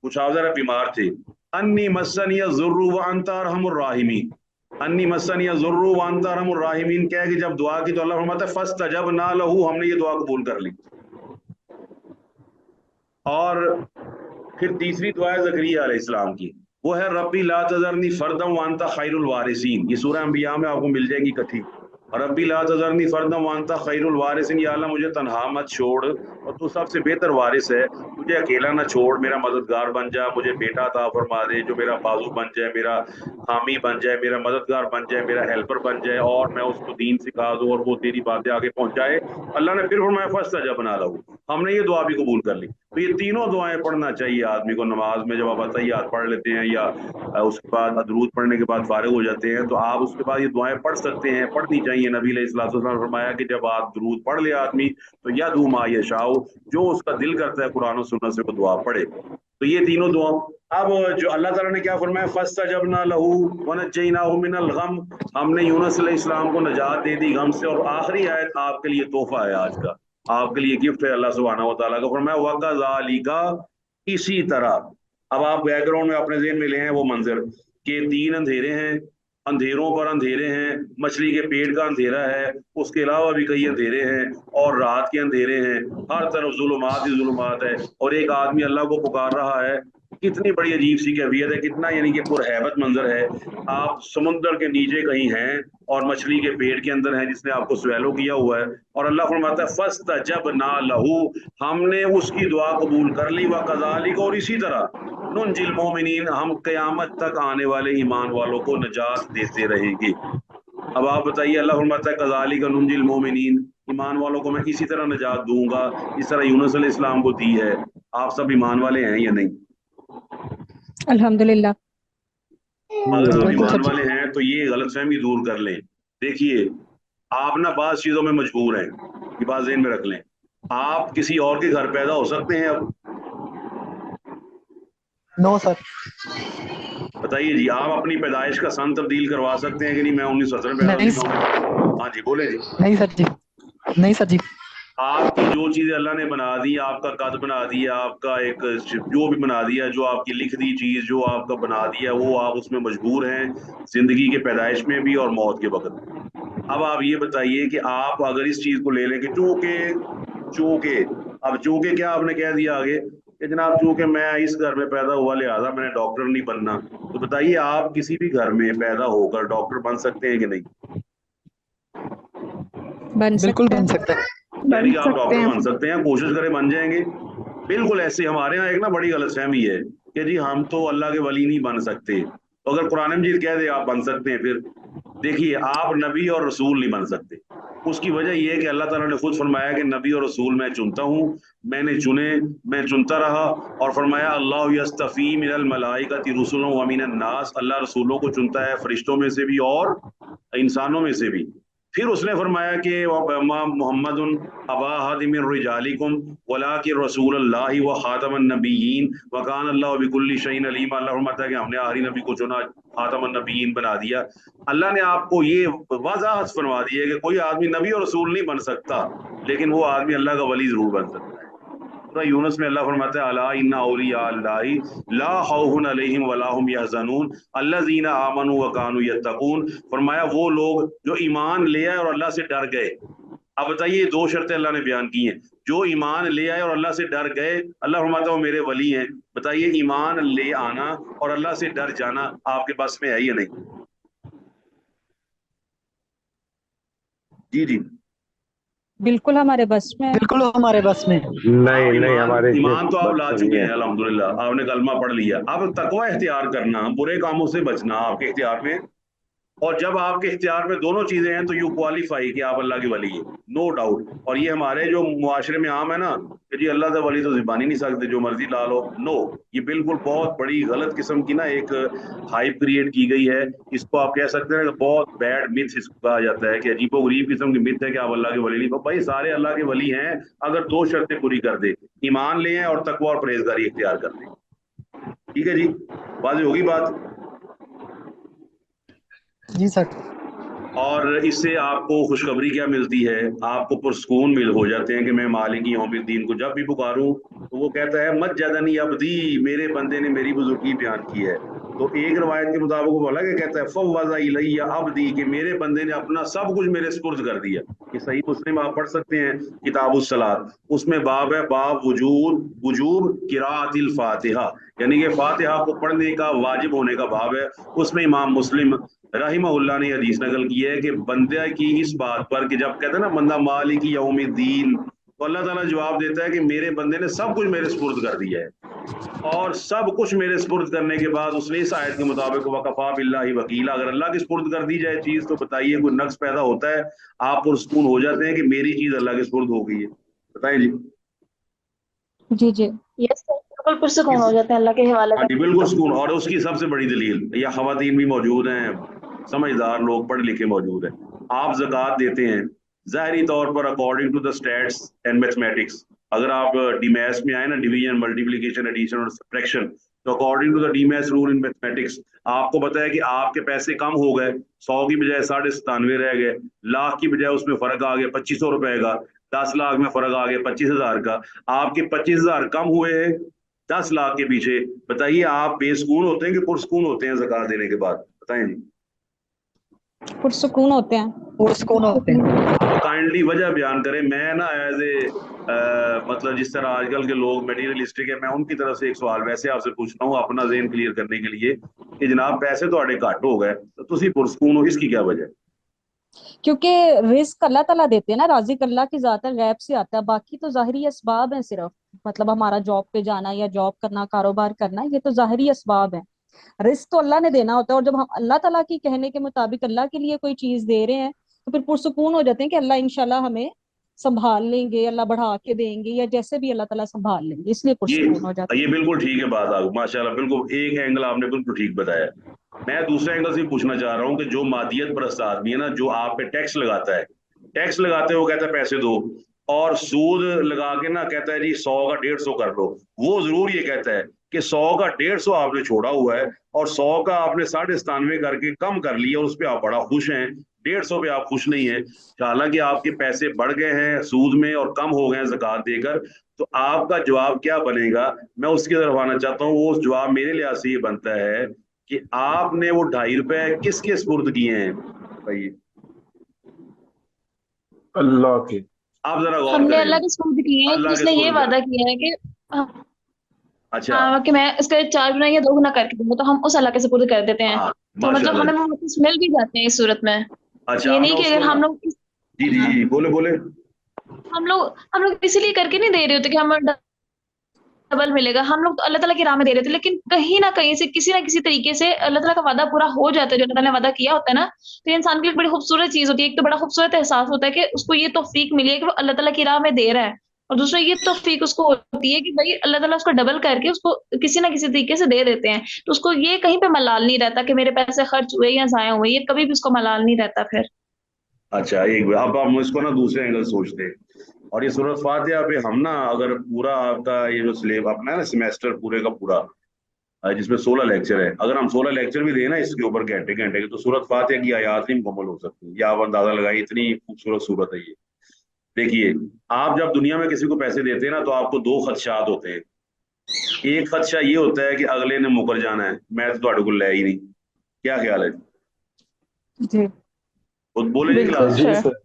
कुछ आप जरा बीमार थे, अन्नी मस्सनी ज़ुर्रु व अंता अरहमुर राहिमीन, अन्नी मस्सनी ज़ुर्रु व अंता अरहमुर राहिमीन, क्या है कि जब दुआ की तो अल्लाह फरमाता है फस्तजबना लहू, हमने ये दुआ कबूल कर ली। और फिर तीसरी दुआ है ज़करिया अलैहिस्सलाम की, वो है रब्बी ला तज़रनी फरदम व अंता खैरुल वारिसीन। ये सूरह अंबिया में आपको मिल जाएगी इकट्ठी। रब्बी ला तज़रनी फर्दन व अंता खैरुल वारिसिन, या अल्लाह मुझे तन्हा मत छोड़ और तू सबसे बेहतर वारिस है, मुझे अकेला ना छोड़, मेरा मददगार बन जा, मुझे बेटा अता फरमा दे जो मेरा बाजू बन जाए, मेरा हामी बन जाए, मेरा मददगार बन जाए, मेरा हेल्पर बन जाए और मैं उसको दीन सिखा दूं और वो तेरी बातें आगे पहुंचाए। अल्लाह ने फिर फरमाया फस्तजबना लहू, हमने ये दुआ भी कबूल कर ली। तो ये तीनों दुआएं पढ़ना चाहिए आदमी को नमाज में, जब आप अतहियात पढ़ लेते हैं या उसके बाद दरूद पढ़ने के बाद फारिग हो जाते हैं तो आप उसके बाद ये दुआएं पढ़ सकते हैं, पढ़नी चाहिए। नबी अलैहिस्सलाम ने फरमाया कि जब आप दरूद पढ़ ले आदमी तो यदू मा यशाउ, जो उसका दिल करता है कुरान और सुन्नत से वो दुआ पढ़े। तो ये तीनों दुआ। अब जो अल्लाह ताला ने क्या फरमाया, फस्तजबना लहू व नज्जयनाहु मिनल गम, हमने यूनुस अलैहिस्सलाम को नजात दे दी गम से। और आखिरी आयत आपके लिए तोहफा है आज का, आपके लिए गिफ्ट है अल्लाह सुब्हानहू व तआला का। फरमाया वकज़ालिका, इसी तरह। अब आप बैकग्राउंड में अपने ज़हन में ले हैं वो मंजर कि तीन अंधेरे हैं, अंधेरों पर अंधेरे हैं, मछली के पेट का अंधेरा है, उसके अलावा भी कई अंधेरे हैं और रात के अंधेरे हैं, हर तरफ जुल्मात ही जुल्मात है और एक आदमी अल्लाह को पुकार रहा है। कितनी बड़ी अजीब सी कैफियत है, कितना यानी कि पुरहैबत मंजर है। आप समुद्र के नीचे कहीं हैं और मछली के पेट के अंदर हैं जिसने आपको स्वेलो किया हुआ है, और अल्लाह फरमाता है फस्तजबना लहू, हमने उसकी दुआ कबूल कर ली। व कज़ालिक, और इसी तरह नुनजिल मोमिनीन, हम क़यामत तक आने वाले ईमान वालों को नजात देते रहेंगे। अब आप बताइए, अल्लाह फरमाता है कज़ालिक नुनजिल मोमिनीन, ईमान वालों को मैं इसी तरह नजात दूंगा, इस तरह यूनुस अलैहिस्सलाम को दी है। आप सब ईमान वाले हैं या नहीं? अल्हम्दुलिल्लाह। अगर आप बिल्कुल ईमान वाले हैं तो ये गलतफहमी दूर कर लें। देखिए, आप ना बात चीजों में मजबूर हैं, ये बात ज़हन में रख लें। आप किसी और के घर पैदा हो सकते हैं अब? No sir. बताइए जी, आप अपनी पैदाइश का सन तब्दील करवा सकते हैं कि नहीं, मैं 1917 में पैदा नहीं हुआ हूं? हाँ जी, बोले जी। नहीं सर जी, नहीं सर जी। आपकी जो चीजें अल्लाह ने बना दी, आपका कद बना दिया, आपका एक जो भी बना दिया, जो आपकी लिख दी चीज जो आपका बना दिया, वो आप उसमें मजबूर हैं, जिंदगी के पैदाइश में भी और मौत के वक्त। अब आप ये बताइए कि आप अगर इस चीज को ले लें कि चूंकि अब चूंकि क्या आपने कह दिया आगे कि जनाब चूंकि मैं इस घर में पैदा हुआ लिहाजा मैंने डॉक्टर नहीं बनना, तो बताइए आप किसी भी घर में पैदा होकर डॉक्टर बन सकते हैं कि नहीं? बिल्कुल सकते बन हैं। सकता है। यानी कि आप डॉक्टर बन सकते हैं, कोशिश करें बन जाएंगे। बिल्कुल ऐसे हमारे यहाँ एक ना बड़ी गलतफहमी है कि जी हम तो अल्लाह के वली नहीं बन सकते, तो अगर कुरान मजीद कह दे आप बन सकते हैं, फिर देखिए आप नबी और रसूल नहीं बन सकते। उसकी वजह यह है कि अल्लाह ताला ने खुद फरमाया कि नबी और रसूल मैं चुनता हूँ, मैंने चुने, मैं चुनता रहा। और फरमाया अल्लाह यस्तफी मिनल मलाइकति रुसुलन व मिनन नास, अल्लाह रसूलों को चुनता है फरिश्तों में से भी और इंसानों में से भी। फिर उसने फरमाया कि मोहम्मदुन अबा हादिम रिजालिकुम वलाकिन रसूलुल्लाह व खातमन नबिय्यीन व कान अल्लाहु बिकुल्लि शैइन अलीम। अल्लाह फरमाता है कि हमने आखिरी नबी को चुना, खातमन नबिय्यीन बना दिया। अल्लाह ने आपको ये वजाहत फरमा दी है कि कोई आदमी नबी और रसूल नहीं बन सकता, लेकिन वो आदमी अल्लाह का वली जरूर बन सकता है। सूरह यूनुस में अल्लाह फरमाता है अला इन्ना औलिया अल्लाहि ला खौफुन अलैहिम वला हुम यहज़नून अल्लज़ीना आमनू व कानू यत्तकून। फरमाया वो लोग जो ईमान ले आए और अल्लाह से डर गए। अब बताइए, दो शर्तें अल्लाह ने बयान की हैं, जो ईमान ले आए और अल्लाह से डर गए, अल्लाह फरमाता है वो मेरे वली हैं। बताइए, ईमान ले आना और अल्लाह से डर जाना आपके पास में है या नहीं? जी जी, बिल्कुल हमारे बस में है। बिल्कुल हमारे बस में। नहीं नहीं, हमारे ईमान तो आप बस ला में चुके नहीं हैं है। अल्हम्दुलिल्लाह, आपने कलमा पढ़ लिया। अब तकवा इख्तियार करना, बुरे कामों से बचना आपके इख्तियार में, और जब आपके इख्तियार में दोनों चीजें हैं तो यू क्वालिफाई कि आप अल्लाह के वली हैं, नो डाउट। और ये हमारे जो मुआशरे में आम है ना कि जी अल्लाह का वली तो ज़बान ही नहीं सकते, जो मर्जी ला लो, नो, ये बिल्कुल बहुत बड़ी गलत किस्म की ना एक हाइप क्रिएट की गई है। इसको आप कह सकते हैं कि बहुत बैड मिथ इसको कहा जाता है कि अजीबो गरीब किस्म की मिथ है कि आप अल्लाह के वली नहीं। तो भाई सारे अल्लाह के वली हैं अगर दो शर्तें पूरी कर दे, ईमान ले और तकवा और परहेजगारी इख्तियार कर दे। ठीक है जी, वाज़ेह होगी बात। जी सर। और इससे आपको खुशखबरी क्या मिलती है, आपको पुरस्कून मिल हो जाते हैं कि मैं मालिक यौमिद्दीन को जब भी पुकारूं तो वो कहता है मज्जदनी अब्दी, मेरे बंदे ने मेरी बुजुर्गी बयान की है। تو ایک روایت کے مطابق وہ بولا کہ کہتا ہے فوض الیہ عبدی، کہ میرے بندے نے اپنا سب کچھ میرے سپرد کر دیا. یہ صحیح مسلم آپ پڑھ سکتے ہیں کتاب الصلاۃ، اس میں باب ہے باب وجوب قراءۃ الفاتحہ، یعنی کہ فاتحہ کو پڑھنے کا واجب ہونے کا باب ہے. اس میں امام مسلم رحمہ اللہ نے حدیث نقل کی ہے کہ بندہ کی اس بات پر کہ جب کہتے ہیں نا بندہ مالک یوم الدین، تو اللہ تعالیٰ جواب دیتا ہے کہ میرے بندے نے سب کچھ میرے سپرد کر دیا ہے. اور سب کچھ میرے سپرد کرنے کے بعد اس نے اس آیت کے مطابق وکفا باللہ وکیلا، اگر اللہ کی سپرد کر دی جائے چیز تو بتائیے کوئی نقص پیدا ہوتا ہے؟ آپ پرسکون ہو جاتے ہیں کہ میری چیز اللہ کی سپرد ہو گئی ہے؟ بتائیں جی. جی جی یس سر، بالکل پرسکون ہو جاتے ہیں اللہ کے حوالے ہاں جی بالکل سکون. اور اس کی سب سے بڑی دلیل، یا خواتین بھی موجود ہیں، سمجھدار لوگ پڑھے لکھے موجود ہیں. آپ زکوٰۃ دیتے ہیں ظاہری طور پر according to the status and mathematics. اگر آپ ڈی میتھس میں آئے نا، ڈویژن ملٹیپلیکیشن ایڈیشن اور سبٹریکشن، تو according to the the maths rule in mathematics آپ کو پتا ہے کہ آپ کے پیسے کم ہو گئے، 100 کی بجائے 97.5 رہ گئے، لاکھ کی بجائے اس میں فرق آ گیا 2500 روپے کا، 10 لاکھ میں فرق آ گیا 25,000 کا. آپ کے 25,000 کم ہوئے ہیں 10 لاکھ کے پیچھے. بتائیے آپ بے سکون ہوتے ہیں کہ پرسکون ہوتے ہیں زکوٰۃ دینے کے بعد؟ بتائیں جی. پرسکون ہوتے ہیں. پرسکون ہوتے ہیں. کائنڈلی وجہ بیان کریں. میں نا ایز اے مطلب جس طرح آج کل کے لوگ میٹیریلسٹک ہے، میں ان کی طرف سے ایک سوال ویسے آپ سے پوچھتا ہوں اپنا ذہن کلیئر کرنے کے لیے کہ جناب پیسے تو گھٹ ہو گئے تو تسی پرسکون ہو، اس کی کیا وجہ ہے؟ کیونکہ رزق اللہ تعالیٰ دیتے ہیں نا، رازق اللہ کی ذات ہے، غیب سے آتا ہے. باقی تو ظاہری اسباب ہیں صرف، مطلب ہمارا جاب پہ جانا یا جاب کرنا، کاروبار کرنا، یہ تو ظاہری اسباب ہیں. رزق تو اللہ نے دینا ہوتا ہے، اور جب ہم اللہ تعالیٰ کی کہنے کے مطابق اللہ کے لیے کوئی چیز دے رہے ہیں تو پھر پرسکون ہو جاتے ہیں کہ اللہ انشاءاللہ ہمیں سنبھال لیں گے، اللہ بڑھا کے دیں گے، یا جیسے بھی اللہ تعالیٰ سنبھال لیں گے، اس لیے پرسکون ہو جاتے یہ بالکل ٹھیک ہے بات. آپ ماشاءاللہ بالکل ایک اینگل آپ نے بالکل ٹھیک بتایا. میں دوسرے اینگل سے پوچھنا چاہ رہا ہوں کہ جو مادیت پرست آدمی ہے نا، جو آپ پہ ٹیکس لگاتا ہے، ٹیکس لگاتے ہو کہتا ہے پیسے دو، اور سود لگا کے نا کہتا ہے جی 100 کا 150 کر لو. وہ ضرور یہ کہتا ہے کہ 100 کا 150 آپ نے چھوڑا ہوا ہے اور 100 کا آپ نے 97.5 کر کے کم کر لیا، اور اس پہ آپ بڑا خوش ہیں. 150 پہ آپ خوش نہیں ہیں، حالانکہ آپ کے پیسے بڑھ گئے ہیں سود میں اور کم ہو گئے ہیں زکوٰۃ دے کر. تو آپ کا جواب کیا بنے گا؟ میں اس کی طرف آنا چاہتا ہوں. وہ جواب میرے لحاظ سے یہ بنتا ہے کہ آپ نے وہ 2.5 روپے کس کے سپرد کیے ہیں؟ بھائی اللہ کے. آپ ذرا غور ہم نے کریں. اللہ کے سپرد کیے ہیں، اللہ جس کے نے یہ سپرد وعدہ کیا ہے کہ اچھا کہ میں اس کا 4 گنا یا 2 گنا کر کے دوں گا، تو ہم اس اللہ کے سپرد کر دیتے ہیں. ہاں تو مطلب ماشاءاللہ. ہمیں واپس مل بھی جاتے ہیں اس صورت میں. اچھا یہ میں نہیں کہ اس اگر کو ہم لوگ جی جی جی بولے ہم لوگ اسی لیے کر کے نہیں دے رہے ہوتے کہ ہمیں ڈبل ملے گا. ہم لوگ تو اللہ تعالیٰ کی راہ میں دے رہے تھے، لیکن کہیں نہ کہیں سے کسی نہ کسی طریقے سے اللہ تعالیٰ کا وعدہ پورا ہو جاتا ہے. جو اللہ تعالیٰ نے وعدہ کیا ہوتا ہے نا، تو یہ انسان کے لیے بڑی خوبصورت چیز ہوتی ہے. ایک تو بڑا خوبصورت احساس ہوتا ہے کہ اس کو یہ توفیق ملی ہے کہ وہ اللہ تعالیٰ کی راہ میں دے رہا ہے، اور دوسرا یہ توفیق اس کو ہوتی ہے کہ بھائی اللہ تعالیٰ اس کو ڈبل کر کے اس کو کسی نہ کسی طریقے سے دے دیتے ہیں. تو اس کو یہ کہیں پہ ملال نہیں رہتا کہ میرے پیسے خرچ ہوئے یا ضائع ہوئے، یہ کبھی بھی اس کو ملال نہیں رہتا پھر. اچھا ایک اب ہم اس کو نا دوسرے اینگل سوچتے ہیں. اور یہ سورۃ فاتحہ پہ ہم نا اگر پورا آپ کا یہ جو سلیب اپنا ہے نا سیمیسٹر پورے کا پورا جس میں 16 لیکچر ہے، اگر ہم 16 لیکچر بھی دیں نا اس کے اوپر گھنٹے کے، تو سورۃ فاتحہ کی آیات نہیں مکمل ہو سکتی. یا آپ اندازہ لگائیے اتنی خوبصورت صورت ہے یہ. دیکھیے آپ جب دنیا میں کسی کو پیسے دیتے ہیں نا تو آپ کو 2 خدشات ہوتے ہیں. ایک خدشہ یہ ہوتا ہے کہ اگلے نے مکر جانا ہے، میں تو تہاڈے کو لے ہی نہیں. کیا خیال ہے؟ جی بولے جی بالکل کلاس. جی سر. سر.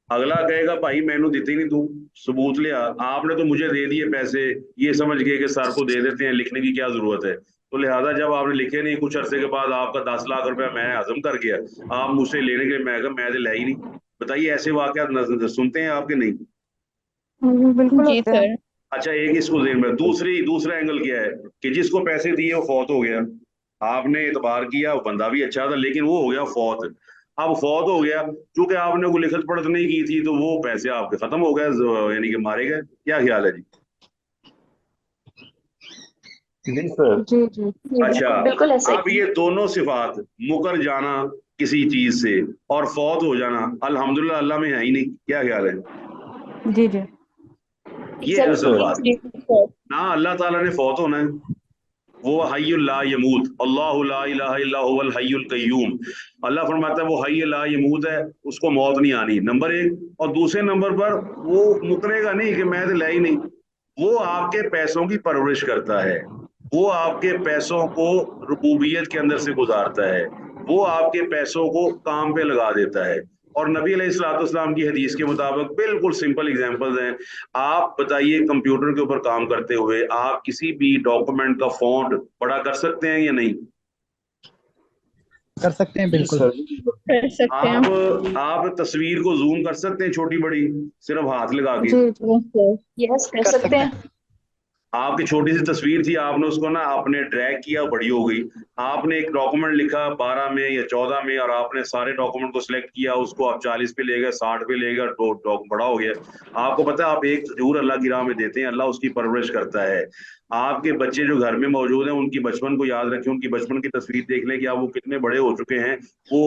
اگلا کہے گا بھائی میں نے دیتے نہیں، تو ثبوت لیا، آپ نے تو مجھے دے دیے پیسے، یہ سمجھ گئے کہ سر کو دے دیتے ہیں، لکھنے کی کیا ضرورت ہے. تو لہٰذا جب آپ نے لکھے نہیں، کچھ عرصے کے بعد آپ کا 10 لاکھ روپیہ میں ہضم کر گیا، آپ مجھ سے لینے کے میں تو لے ہی نہیں. بتائیے ایسے واقعات سنتے ہیں آپ کے نہیں؟ بالکل جی ہوتے ہیں. سر. اچھا ایک اس کو ذہن میں دوسرا اینگل کیا ہے کہ جس کو پیسے دیے وہ فوت ہو گیا، آپ نے اعتبار کیا، وہ بندہ بھی اچھا تھا لیکن وہ ہو گیا فوت. اب فوت ہو گیا، چونکہ آپ نے کوئی لکھت پڑھت نہیں کی تھی تو وہ پیسے آپ کے ختم ہو گئے، یعنی کہ مارے گئے. کیا خیال ہے جی؟ جی سر. جی جی اچھا بالکل ایسے اب یہ دونوں صفات، مکر جانا کسی چیز سے اور فوت ہو جانا، الحمدللہ اللہ میں ہے ہی نہیں. کیا خیال ہے؟ جی جی یہ ہے اصل بات. جی سر. نہ اللہ تعالیٰ نے فوت ہونا ہے، وہ حی لا یموت، اللہ لا الہ الا هو الحی القیوم. اللہ فرماتا ہے وہ حی لا یموت ہے، اس کو موت نہیں آنی، نمبر 1. اور دوسرے نمبر پر وہ مکرے گا نہیں کہ میں تو لے ہی نہیں، وہ آپ کے پیسوں کی پرورش کرتا ہے. वो आपके पैसों को रुबूबियत के अंदर से गुजारता है, वो आपके पैसों को काम पे लगा देता है। और नबी अलैहिस्सलाम की हदीस के मुताबिक बिल्कुल सिंपल एग्जांपल्स हैं। आप बताइए, कंप्यूटर के ऊपर काम करते हुए आप किसी भी डॉक्यूमेंट का फॉन्ट बड़ा कर सकते हैं या नहीं? कर सकते हैं, बिल्कुल कर सकते हैं। आप तस्वीर को जूम कर सकते हैं छोटी बड़ी सिर्फ हाथ लगा के? जी जी यस, कर सकते हैं। आपकी छोटी सी तस्वीर थी, आपने उसको ना आपने ड्रैग किया, बड़ी हो गई। आपने एक डॉक्यूमेंट लिखा 12 में या 14 में, और आपने सारे डॉक्यूमेंट को सिलेक्ट किया, उसको आप 40 पे ले गए, 60 पे ले गए, बड़ा हो गया। आपको पता है आप एक खजूर अल्लाह की राह में देते हैं, अल्लाह उसकी परवरिश करता है। आपके बच्चे जो घर में मौजूद हैं उनकी बचपन को याद रखें, उनकी बचपन की तस्वीर देख लें कि आप वो कितने बड़े हो चुके हैं। वो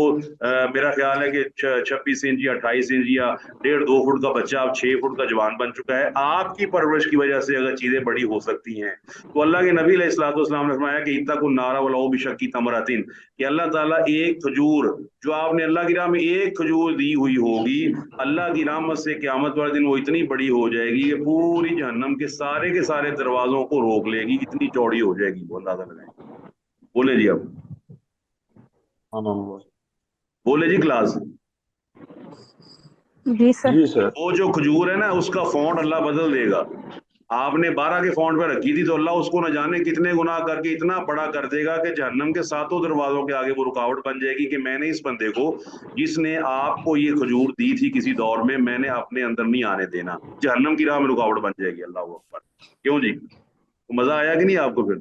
मेरा ख्याल है कि 26 इंच या 28 इंच या 1.5-2 फुट का बच्चा अब 6 फुट का जवान बन चुका है। आपकी परवरिश की वजह से अगर चीजें बड़ी हो सकती हैं, तो अल्लाह के नबी अलैहिस्सलाम ने फरमाया कि इत्तकुन नारा वलौ बिशक्की तमरतिन, कि अल्लाह ताला एक खजूर जो आपने अल्लाह की राह में एक खजूर दी हुई होगी, अल्लाह की रहमत से क़यामत वाले दिन वो इतनी बड़ी हो जाएगी कि पूरी जहन्नम के सारे दरवाजों को रोक लेगी, इतनी चौड़ी हो जाएगी वो, अंदाजा लगाएं। बोले जी, अब बोले जी क्लास। जी सर। जी सर। वो जो खजूर है ना, उसका फॉन्ट अल्लाह बदल देगा। आपने 12 के फॉन्ट पे रखी थी, तो अल्लाह उसको न जाने कितने गुनाह करके इतना बड़ा कर देगा कि जहन्नम के 7 दरवाजों के आगे वो रुकावट बन जाएगी कि मैंने इस बंदे को, जिसने आपको ये खजूर दी थी किसी दौर में, मैंने अपने अंदर नहीं आने देना। जहन्नम की राह में रुकावट बन जाएगी। अल्लाह अकबर। क्यों जी, मजा आया कि नहीं आपको फिर?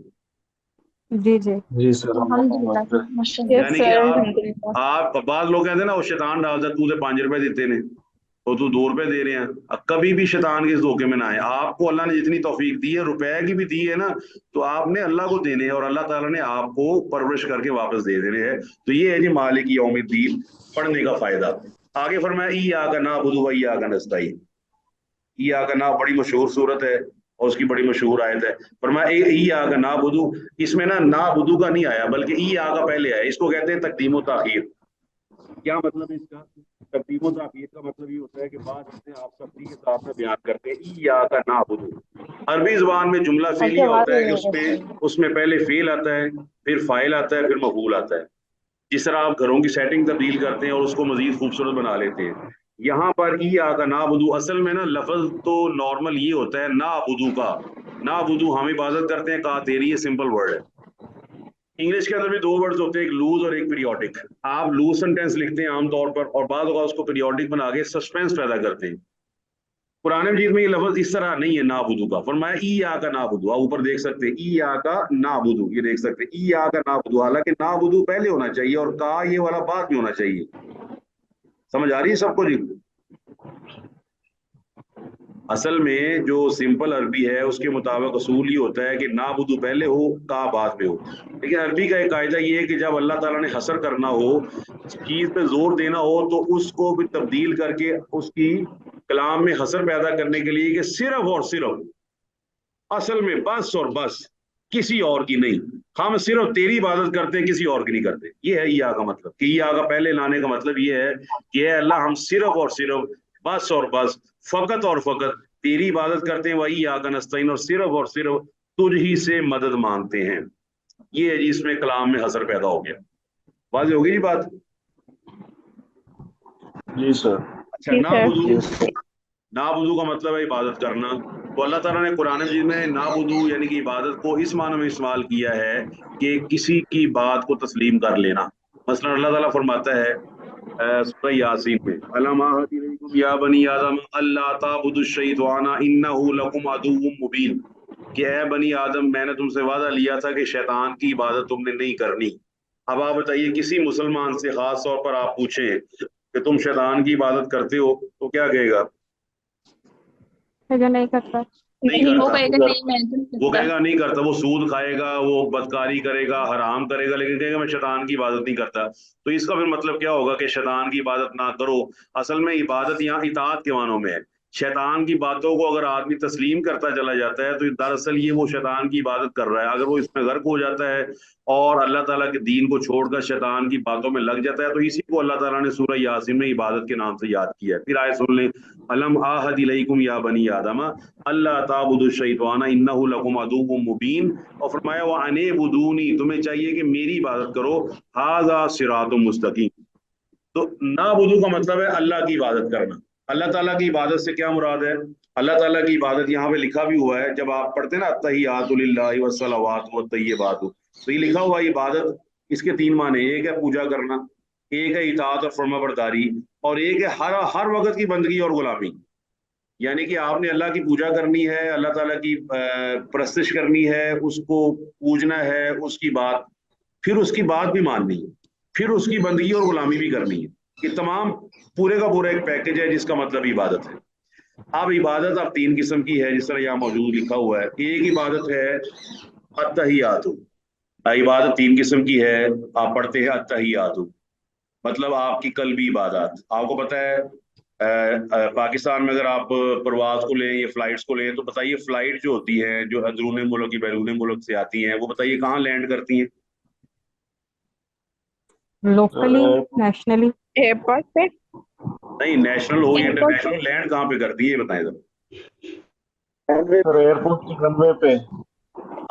जी जी जी सर। अल्हम्दुलिल्लाह, माशाअल्लाह। यानी कि आप बाद लोग कहते हैं ना, वो शैतान डालता तू तो 5 रुपए देते ने तो तू 2 रुपए दे रहे हैं। अब कभी भी शैतान के इस धोखे में ना आए। आपको अल्लाह ने जितनी तौफीक दी है, रुपए की भी दी है ना, तो आपने अल्लाह को देने हैं, और अल्लाह ताला ने आपको परवरिश करके वापस दे देने हैं। तो ये है जी मालिक यौमिद्दीन पढ़ने का फायदा। आगे फरमाया इय्याका नअबुदु व इय्याका नस्तईन। इय्याका ना बड़ी मशहूर सूरत है और उसकी बड़ी मशहूर आयत है। फरमाया इय्याका नअबुदु, इसमें ना नाबुदु का नहीं आया बल्कि इय्याका पहले आया। इसको कहते हैं तकदीम व ताखीर। क्या मतलब है इसका? तकदीम व ताखीर का मतलब ये होता है कि बात चीजें आप सख्ती के साथ में बयान करते हैं। इय्याका नअबुदु, अरबी जुबान में जुमला फेलिया होता है कि उसमें पहले फेल आता है, फिर फाइल आता है, फिर मफूल आता है। जिस तरह आप घरों की सेटिंग तब्दील करते हैं और उसको मजीद खूबसूरत बना लेते हैं, यहाँ पर इय्याका नअबुदु असल में ना लफ्ज तो नॉर्मल ये होता है नाबुदु का। नाबुदु हम इबादत करते हैं, कहा तेरी, ये सिंपल वर्ड है। इंग्लिश के अंदर भी 2 वर्ड्स होते हैं, एक लूज और एक पीरियोडिक। आप लूज सेंटेंस लिखते हैं आमतौर पर, और बाद होगा उसको पीरियोडिक बना के सस्पेंस पैदा करते हैं। पुराने मजीद में ये लफ्ज इस तरह नहीं है नाबुदु का। फरमाया इय्याका नअबुदु, आप ऊपर देख सकते हैं इय्याका नअबुदु, ये देख सकते हैं इय्याका नअबुदु। हालांकि नाबुदु पहले होना चाहिए और का ये वाला बाद में होना चाहिए। समझ आ रही है सबको जी? असल में जो सिंपल अरबी है उसके मुताबिक असूल ये होता है कि नाबुदु पहले हो, का बाद में हो। लेकिन अरबी का एक कायदा ये है कि जब अल्लाह ताला ने हसर करना हो, चीज पे जोर देना हो, तो उसको भी तब्दील करके उसकी कलाम में हसर पैदा करने के लिए कि सिर्फ और सिर्फ, असल में बस और बस, किसी और की नहीं। हम सिर्फ तेरी इबादत करते हैं, किसी और की नहीं करते। ये है इय्या का मतलब। कि इय्या का पहले लाने का मतलब ये है कि अल्लाह हम सिर्फ और सिर्फ, बस और बस, फकत और फकत तेरी इबादत करते हैं। वही इय्याका नस्तईन, और सिर्फ तुझ ही से मदद मांगते हैं। ये है जी, इसमें कलाम में हसर पैदा हो गया। वाज़ेह होगी जी बात? जी सर। अच्छा, नाबुदु का मतलब है इबादत करना। तो अल्लाह ताला ने कुरान मजीद में नाबुदु यानी कि इबादत को इस मानो में इस्तेमाल किया है कि किसी की बात को तस्लीम कर लेना। मसलन अल्लाह ताला फरमाता है सूरह यासीन में, अलम अहद इलैकुम या बनी आदम अल्ला ताबुदु शैताना इन्नहु लकुम अदुव्वुम मुबीन, कि ऐ बनी आदम मैंने तुमसे वादा लिया था कि शैतान की इबादत तुमने नहीं करनी। अब आप बताइए, किसी मुसलमान से खास तौर पर आप पूछें कि तुम शैतान की इबादत करते हो, तो क्या कहेगा? जो नहीं करता। नहीं वो करता। कहेगा नहीं, मैं नहीं वो करता। कहेगा नहीं करता, वो सूद खाएगा, वो बदकारी करेगा, हराम करेगा, लेकिन कहेगा मैं शैतान की इबादत नहीं करता। तो इसका फिर मतलब क्या होगा कि शैतान की इबादत ना करो। असल में इबादत यहाँ इताअत के मानों में है। शैतान की बातों को अगर आदमी तस्लीम करता चला जाता है तो दरअसल ये वो शैतान की इबादत कर रहा है। अगर वो इसमें गर्क हो जाता है और अल्लाह ताला के दीन को छोड़कर शैतान की बातों में लग जाता है तो इसी को अल्लाह ताला ने सूरह यासीन में इबादत के नाम से याद किया है। फिर आए सुन लें, अलम आहद इलैकुम या बनी आदम अल्लाह ताबुदु शैतान इन्नहु लकुम अदुव्वुम मुबीन, और फरमाया व अनेबुदूनी, तुम्हें चाहिए कि मेरी इबादत करो, हाज़ा सिरातुम मुस्तकीम। तो नाबुदू का मतलब है अल्लाह की इबादत करना। अल्लाह ताला की इबादत से क्या मुराद है? अल्लाह ताला की इबादत यहाँ पे लिखा भी हुआ है, जब आप पढ़ते हैं ना अत्तहियातु लिल्लाहि वस्सलावातु वत्तय्यिबातु, तो ये लिखा हुआ है इबादत, इसके तीन माने, एक है पूजा करना, एक है इताअत और फर्माबरदारी, और एक है हर वक्त की बंदगी और गुलामी। यानी कि आपने अल्लाह की पूजा करनी है, अल्लाह ताला की परस्तिश करनी है, उसको पूजना है, उसकी बात, फिर उसकी बात भी माननी है, फिर उसकी बंदगी और गुलामी भी करनी है। ये तमाम पूरे का पूरा एक पैकेज है जिसका मतलब इबादत है। अब इबादत अब तीन किस्म की है, जिस तरह यहाँ मौजूद लिखा हुआ है। एक इबादत है अत्तहियातु, इबादत तीन किस्म की है। आप पढ़ते हैं अत्तहियातु, मतलब आपकी कल्बी इबादत। आपको पता है पाकिस्तान में अगर आप प्रवास को लें या फ्लाइट्स को लें, तो बताइए फ्लाइट जो होती है, जो अंदरूनी मुल्क की बैरून मुल्क से आती हैं, वो बताइए कहाँ लैंड करती हैं? लोकली, नेशनली, एयरपोर्ट पे। नहीं, नेशनल हो या इंटरनेशनल, लैंड कहाँ पे करती है ये बताएं जरा। सर एयरपोर्ट के रनवे पे।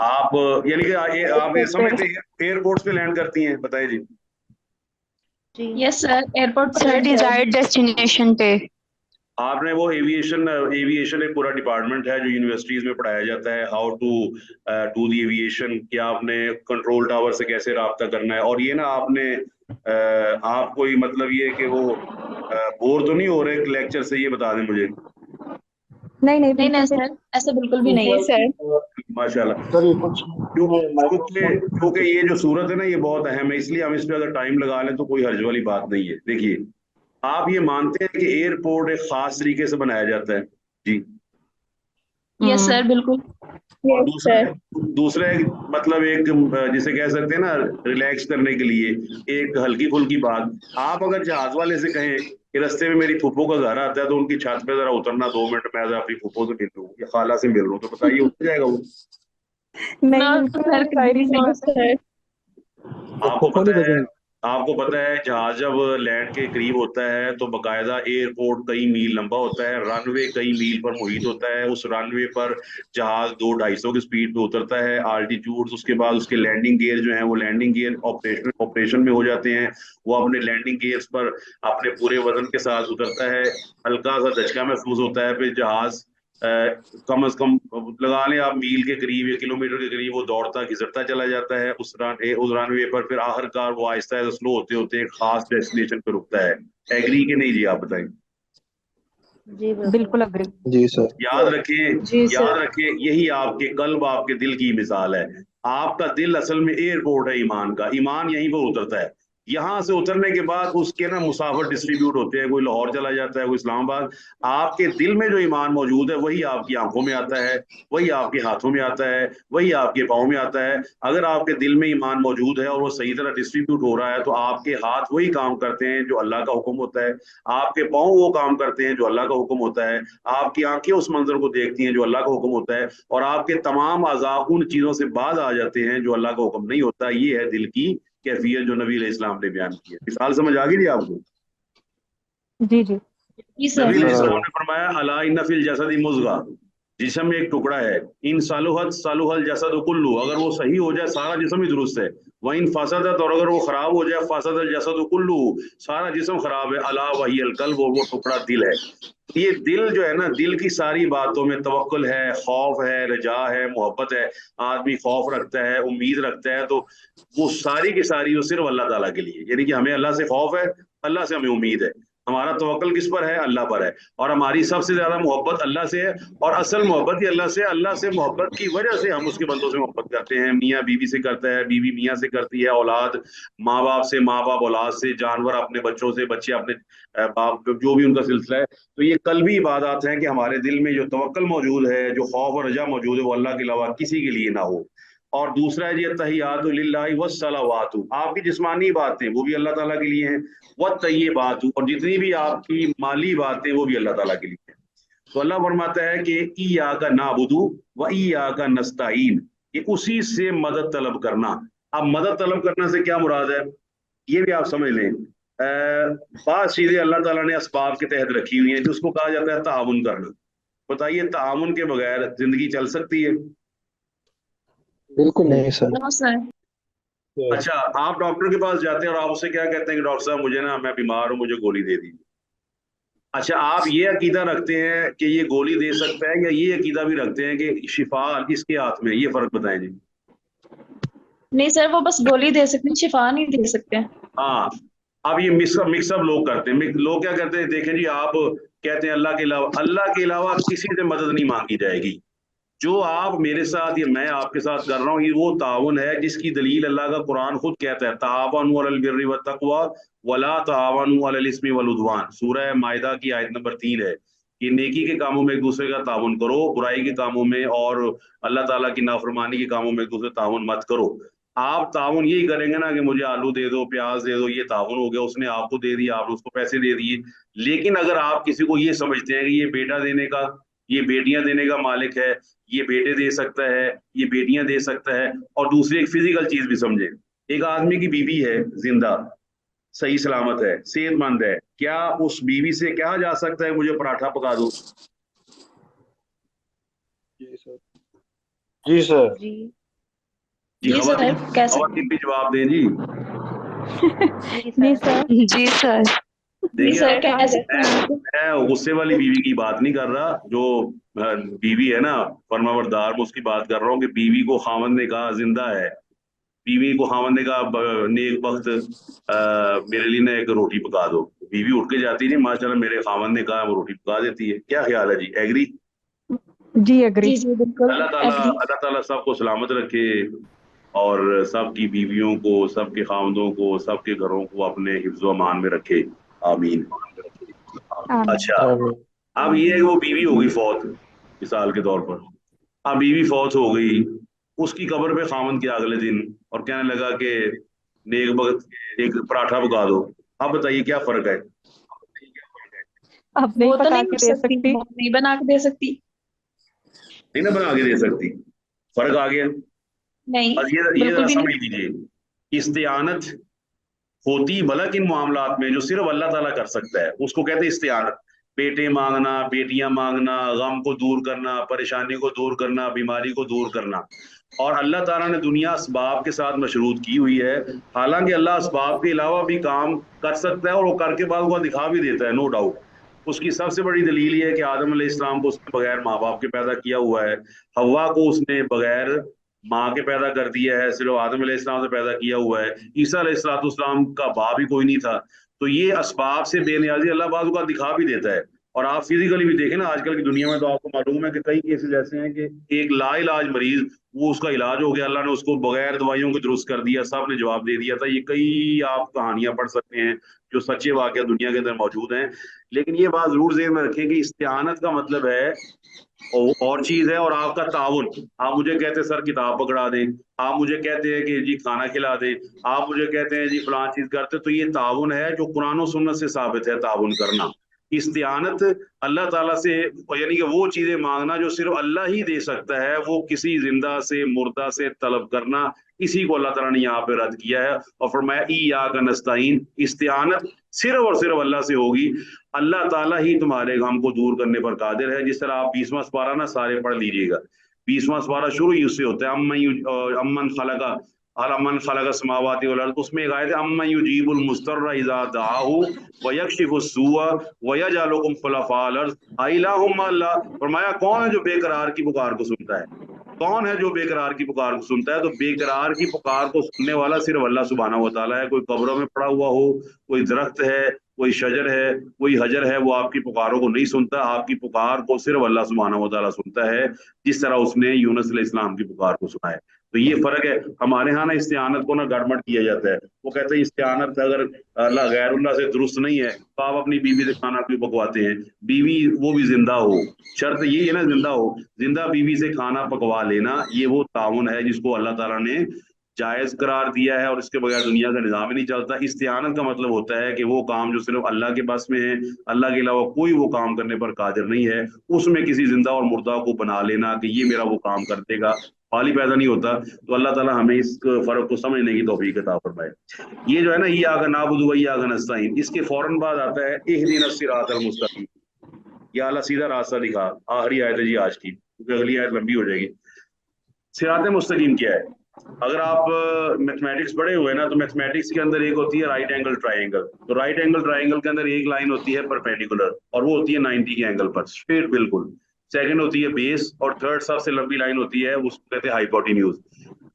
आप यानी कि आप ये समझते हैं एयरपोर्ट्स पे लैंड करती हैं? बताइए जी। Yes sir, airport sir desired destination पे। आपने वो एविएशन एक पूरा डिपार्टमेंट है जो यूनिवर्सिटीज में पढ़ाया जाता है, how to do the aviation, कि आपने कंट्रोल टावर से कैसे राब्ता करना है। और ये ना आपने आप कोई मतलब ये कि वो बोर तो नहीं हो रहे लेक्चर से, ये बता दें मुझे। नहीं नहीं नहीं नहीं बिल्कुल सर, ऐसा बिल्कुल भी नहीं है सर। माशाल्लाह। सर ये कुछ क्योंकि ये जो सूरत है ना ये बहुत अहम है, इसलिए हम इस पे अगर टाइम लगा लें तो कोई हर्ज वाली बात नहीं है। देखिए, आप ये मानते हैं कि एयरपोर्ट एक खास तरीके से बनाया जाता है? जी। यस सर, बिल्कुल। और दूसरा एक मतलब एक जिसे कह सकते हैं ना रिलैक्स करने के लिए एक हल्की फुल्की बात। आप अगर जहाज वाले से कहें कि रास्ते में मेरी फूफो का घर आता है तो उनकी छत पे जरा उतरना 2 मिनट में अपनी फूफो से मिल लूँ या खाला से मिल लूँ, तो बताइए उतर जाएगा वो? नहीं, बिल्कुल जाहिर सी बात है। आपको पता है जहाज जब लैंड के करीब होता है तो बकायदा एयरपोर्ट कई मील लंबा होता है, रनवे कई मील पर मुहित होता है। उस रनवे पर जहाज 200-250 की स्पीड पे उतरता है, आल्टीट्यूड, उसके बाद उसके लैंडिंग गियर जो है वो लैंडिंग गियर ऑपरेशन में हो जाते हैं। वो अपने लैंडिंग गियर्स पर अपने पूरे वजन के साथ उतरता है, हल्का सा धचका महसूस होता है, फिर जहाज कम से कम लगा लें आप मील के करीब या किलोमीटर के करीब वो दौड़ता घिसटता चला जाता है उस रनवे पर। फिर आखिरकार वो आहिस्ता स्लो होते होते एक खास डेस्टिनेशन पे रुकता है। एग्री के नहीं जी? आप बताएं। जी बिल्कुल अग्री। जी सर। याद रखें यही आपके कल्ब, आपके दिल की मिसाल है। आपका दिल असल में एयरपोर्ट है ईमान का, ईमान यहीं पर उतरता है। यहाँ से उतरने के बाद उसके ना मुसाफिर डिस्ट्रीब्यूट होते हैं, कोई लाहौर चला जाता है, कोई इस्लामाबाद। आपके दिल में जो ईमान मौजूद है वही आपकी आंखों में आता है, वही आपके हाथों में आता है, वही आपके पाँव में आता है। अगर आपके दिल में ईमान मौजूद है और वो सही तरह डिस्ट्रीब्यूट हो रहा है तो आपके हाथ वही काम करते हैं जो अल्लाह का हुक्म होता है, आपके पाँव वो काम करते हैं जो अल्लाह का हुक्म होता है, आपकी आंखें उस मंजर को देखती हैं जो अल्लाह का हुक्म होता है, और आपके तमाम अज़ा उन चीज़ों से बाज आ जाते हैं जो अल्लाह का हुक्म नहीं होता। ये है दिल की कैफियत जो नबी अलैहिस्सलाम ने बयान की है। मिसाल समझ आ गई थी आपको? जी जी नबी अलैहिस्सलाम ने फरमाया अला इन्ना फिल जसदी मुज़गा, जिस्म में एक टुकड़ा है, इन सालुहत सालुहल जसद कुल्लु, अगर वो सही हो जाए सारा जिस्म ही दुरुस्त है, वह इन फासदत, और अगर वो खराब हो जाए फासदल जसद कुल्लु, सारा जिस्म खराब है। अला वहियल कल्ब, वो टुकड़ा दिल है। ये दिल जो है ना, दिल की सारी बातों में तवक्कुल है, खौफ है, रजा है, मोहब्बत है। आदमी खौफ रखता है, उम्मीद रखता है, तो वो सारी की सारी वो सिर्फ अल्लाह ताला के लिए। यानी कि हमें अल्लाह से खौफ है, अल्लाह से हमें उम्मीद है, हमारा तवक्कुल किस पर है? अल्लाह पर है, और हमारी सबसे ज्यादा मोहब्बत अल्लाह से है। और असल मोहब्बत ही अल्लाह से, अल्लाह से मोहब्बत की वजह से हम उसके बंदों से मोहब्बत करते हैं। मियाँ बीवी से करता है, बीवी मियाँ से करती है, औलाद माँ बाप से, माँ बाप औलाद से, जानवर अपने बच्चों से, बच्चे अपने बाप, जो भी उनका सिलसिला है। तो ये कल्बी इबादत है कि हमारे दिल में जो तवक्कुल मौजूद है, जो खौफ और रजा मौजूद है, वो अल्लाह के अलावा किसी के लिए ना हो। और दूसरा है जी तहियातु लिल्लाहि वस्सलावातु, आपकी जिस्मानी बातें वो भी अल्लाह ताला के लिए हैं, वत्तय्यिबातु, और जितनी भी आपकी माली बातें वो भी अल्लाह ताला के लिए हैं। तो अल्लाह फरमाता है कि इय्याका नाबुदु व इय्याका नस्तईन, कि उसी से मदद तलब करना। अब मदद तलब करने से क्या मुराद है, ये भी आप समझ लें। बात चीजें अल्लाह ताला ने असबाब के तहत रखी हुई हैं, जिसको कहा जाता है ताउन करना। बताइए, ताउन के बगैर जिंदगी चल सकती है? बिल्कुल नहीं सर। No sir. अच्छा, आप डॉक्टर के पास जाते हैं और आप उससे क्या कहते हैं कि डॉक्टर साहब मुझे ना, मैं बीमार हूँ, मुझे गोली दे दीजिए। अच्छा, आप ये अकीदा रखते हैं कि ये गोली दे सकता है, या ये अकीदा भी रखते हैं कि शिफा इसके हाथ में? ये फर्क बताएं जी। नहीं सर, वो बस गोली दे सकते हैं, शिफा नहीं दे सकते। हाँ, अब ये मिक्सअप लोग करते हैं। लोग क्या करते हैं, देखें जी, आप कहते हैं अल्लाह के अलावा किसी से मदद नहीं मांगी जाएगी। जो आप मेरे साथ या मैं आपके साथ कर रहा हूँ, ये वो ताउन है जिसकी दलील अल्लाह का कुरान खुद कहता है, तावनु अलल बिर्रि वत्तक़वा वला तावनु अलल इस्मि वल उद्वान। सूरह माइदा की आयत नंबर 3 है कि नेकी के कामों में एक दूसरे का ताउन करो, बुराई के कामों में और अल्लाह ताला की नाफरमानी के कामों में एक दूसरे ताउन मत करो। आप ताउन यही करेंगे ना कि मुझे आलू दे दो, प्याज दे दो, ये ताउन हो गया, उसने आपको दे दिया, आपने उसको पैसे दे दिए। लेकिन अगर आप किसी को ये समझते हैं कि ये बेटा देने का, ये बेटियां देने का मालिक है, ये बेटे दे सकता है, ये बेटियां दे सकता है, और दूसरी एक फिजिकल चीज भी समझे, एक आदमी की बीवी है, जिंदा सही सलामत है, सेहतमंद है, क्या उस बीवी से कहा जा सकता है मुझे पराठा पका दो? जी सर। जी सर। जी जी, जी सर, खवातीन कैसे? खवातीन भी जवाब दें जी। नहीं सर। जी सर। जी देखिए, सर, कह सकते हैं मैं आपको। मैं गुस्से वाली बीवी की बात नहीं कर रहा, जो बीवी है ना फरमाबरदार, मैं उसकी बात कर रहा हूँ कि बीवी को खामन ने कहा, जिंदा है, बीवी को खामन ने कहा नेक वक्त मेरे लिए ना एक रोटी पका दो। बीवी उठ के जाती नहीं, माशाल्लाह मेरे खामन ने कहा, वो रोटी पका देती है। क्या ख्याल है जी, एग्री? जी एग्री। जी जी बिल्कुल एग्री। अल्लाह ताला सबको सलामत रखे, और सबकी बीवियों को, सबके खामदों को, सबके घरों को अपने हिफ्ज़ व अमान में रखे। आमीन। आमीन। अच्छा, आमीन। अब ये है कि वो बीवी हो गई फौत, मिसाल के तौर पर। अब बीवी फौत हो गई, उसकी कब्र पे खामन किया अगले दिन, और कहने लगा कि नेक वक्त एक पराठा पका दो। अब बताइए क्या फर्क है? अब नहीं वो तो पका नहीं के कर दे सकती, सकती। वो नहीं बना के दे सकती। नहीं ना बना के दे सकती, फर्क आ गया। नहीं, बस ये बिल्कुल जरा भी समझ नहीं। लीजिए, इस्तियानत होती भला किन मामलात में जो सिर्फ अल्लाह ताला कर सकता है, उसको कहते हैं इस्तियानत। बेटे मांगना, बेटियां मांगना, गम को दूर करना, परेशानी को दूर करना, बीमारी को दूर करना। और अल्लाह ताला ने दुनिया असबाब के साथ मशरूत की हुई है। हालांकि अल्लाह असबाब के अलावा भी काम कर सकता है, और वो करके बाद को दिखा भी देता है, नो डाउट। उसकी सबसे बड़ी दलील ये है कि आदम अलैहिस्सलाम को उसने बगैर माँ बाप के पैदा किया हुआ है, हव्वा को उसने बगैर माँ के पैदा कर दिया है, सिर्फ आदम अलैहिस्सलाम से पैदा किया हुआ है। ईसा अलैहिस्सलाम का बाप ही कोई नहीं था। तो ये असबाब से बेनियाजी अल्लाह बाज़ का दिखा भी देता है। और आप फिजिकली भी देखें ना, आजकल की दुनिया में तो आपको मालूम है कि कई केसेस ऐसे हैं कि एक लाइलाज मरीज, वो उसका इलाज हो गया, अल्लाह ने उसको बगैर दवाइयों के दुरुस्त कर दिया, सब ने जवाब दे दिया था। ये कई आप कहानियां पढ़ सकते हैं जो सच्चे वाकया दुनिया के अंदर मौजूद हैं। लेकिन ये बात जरूर ज़हन में रखें कि इस्तिआनत का मतलब है और चीज है, और आपका ताउन। आप मुझे कहते हैं सर किताब पकड़ा दें, आप मुझे कहते हैं कि जी खाना खिला दें, आप मुझे कहते हैं जी फलां चीज करते, तो ये ताउन है जो कुरान और सुन्नत से साबित है, ताउन करना। इस्तिआनत अल्लाह ताला से, यानी कि वो चीजें मांगना जो सिर्फ अल्लाह ही दे सकता है, वो किसी जिंदा से, मुर्दा से तलब करना, इसी को अल्लाह ताला ने यहाँ पे रद्द किया है और फरमाया इय्याका नस्तईन। इस्तिआनत सिर्फ और सिर्फ अल्लाह से होगी। अल्लाह ताला ही तुम्हारे गम को दूर करने पर कादिर है। जिस तरह आप 20वां पारा ना सारे पढ़ लीजिएगा, 20वां पारा शुरू ही उससे होता है, अम्मन खलका अमन खलक समावाति वल अर्द। उसमें एक आयत है, अम्मन युजीबुल मुस्तर्रा इज़ा दआहु व यक्शिफुस सूअ व यजअलुकुम खुलफाअल अर्द अइलाहुम मअल्लाह। फरमाया कौन है जो बेकरार की पुकार को सुनता है, कौन है जो बेकरार की पुकार को सुनता है? तो बेकरार की पुकार को सुनने वाला सिर्फ अल्लाह सुब्हानहू व तआला है। कोई कब्रों में पड़ा हुआ हो, कोई दरख्त है, कोई शजर है, कोई हजर है, वो आपकी पुकारों को नहीं सुनता। आपकी पुकार को सिर्फ अल्लाह सुब्हानहू व तआला सुनता है, जिस तरह उसने यूनुस अलैहिस्सलाम की पुकार को सुना है। तो ये फर्क है। हमारे यहाँ ना इस्तिआनत को ना गड़बड़ किया जाता है। वो कहते हैं इस्तिआनत अगर अल्लाह गैरुल्लाह से दुरुस्त नहीं है तो आप अपनी बीवी से खाना क्यों पकवाते हैं? बीवी वो भी जिंदा हो, शर्त ये है ना जिंदा हो। जिंदा बीवी से खाना पकवा लेना ये वो ताउन है जिसको अल्लाह ताला ने जायज़ करार दिया है और इसके बगैर दुनिया का निज़ाम ही नहीं चलता। इस्तिआनत का मतलब होता है कि वो काम जो सिर्फ अल्लाह के बस में है, अल्लाह के अलावा कोई वो काम करने पर कादिर नहीं है, उसमें किसी जिंदा और मुर्दा को बना लेना कि ये मेरा वो काम कर देगा, फाली पैदा नहीं होता। तो अल्लाह ताला हमें इस फ़र्क को समझने की तौफीक अता फरमाए। ये जो है ना, इय्याका नअबुदु व इय्याका नस्तईन, इसके फौरन बाद आता है इहदिनस सिरातल मुस्तकीम, या अल्लाह सीधा रास्ता दिखा। आखिरी आयत है जी आज की, क्योंकि अगली आयत लंबी हो जाएगी। सिरात मुस्तकीम क्या है? अगर आप मैथमेटिक्स पढ़े हुए हैं ना, तो मैथमेटिक्स के अंदर एक होती है राइट एंगल ट्राइंगल। तो राइट एंगल ट्राइंगल के अंदर एक लाइन होती है परपेंडिकुलर, और वो होती है 90 के एंगल पर, स्ट्रेट बिल्कुल। सेकंड होती है बेस, और थर्ड सबसे लंबी लाइन होती है, उसको कहते हैं हाइपोटेन्यूज।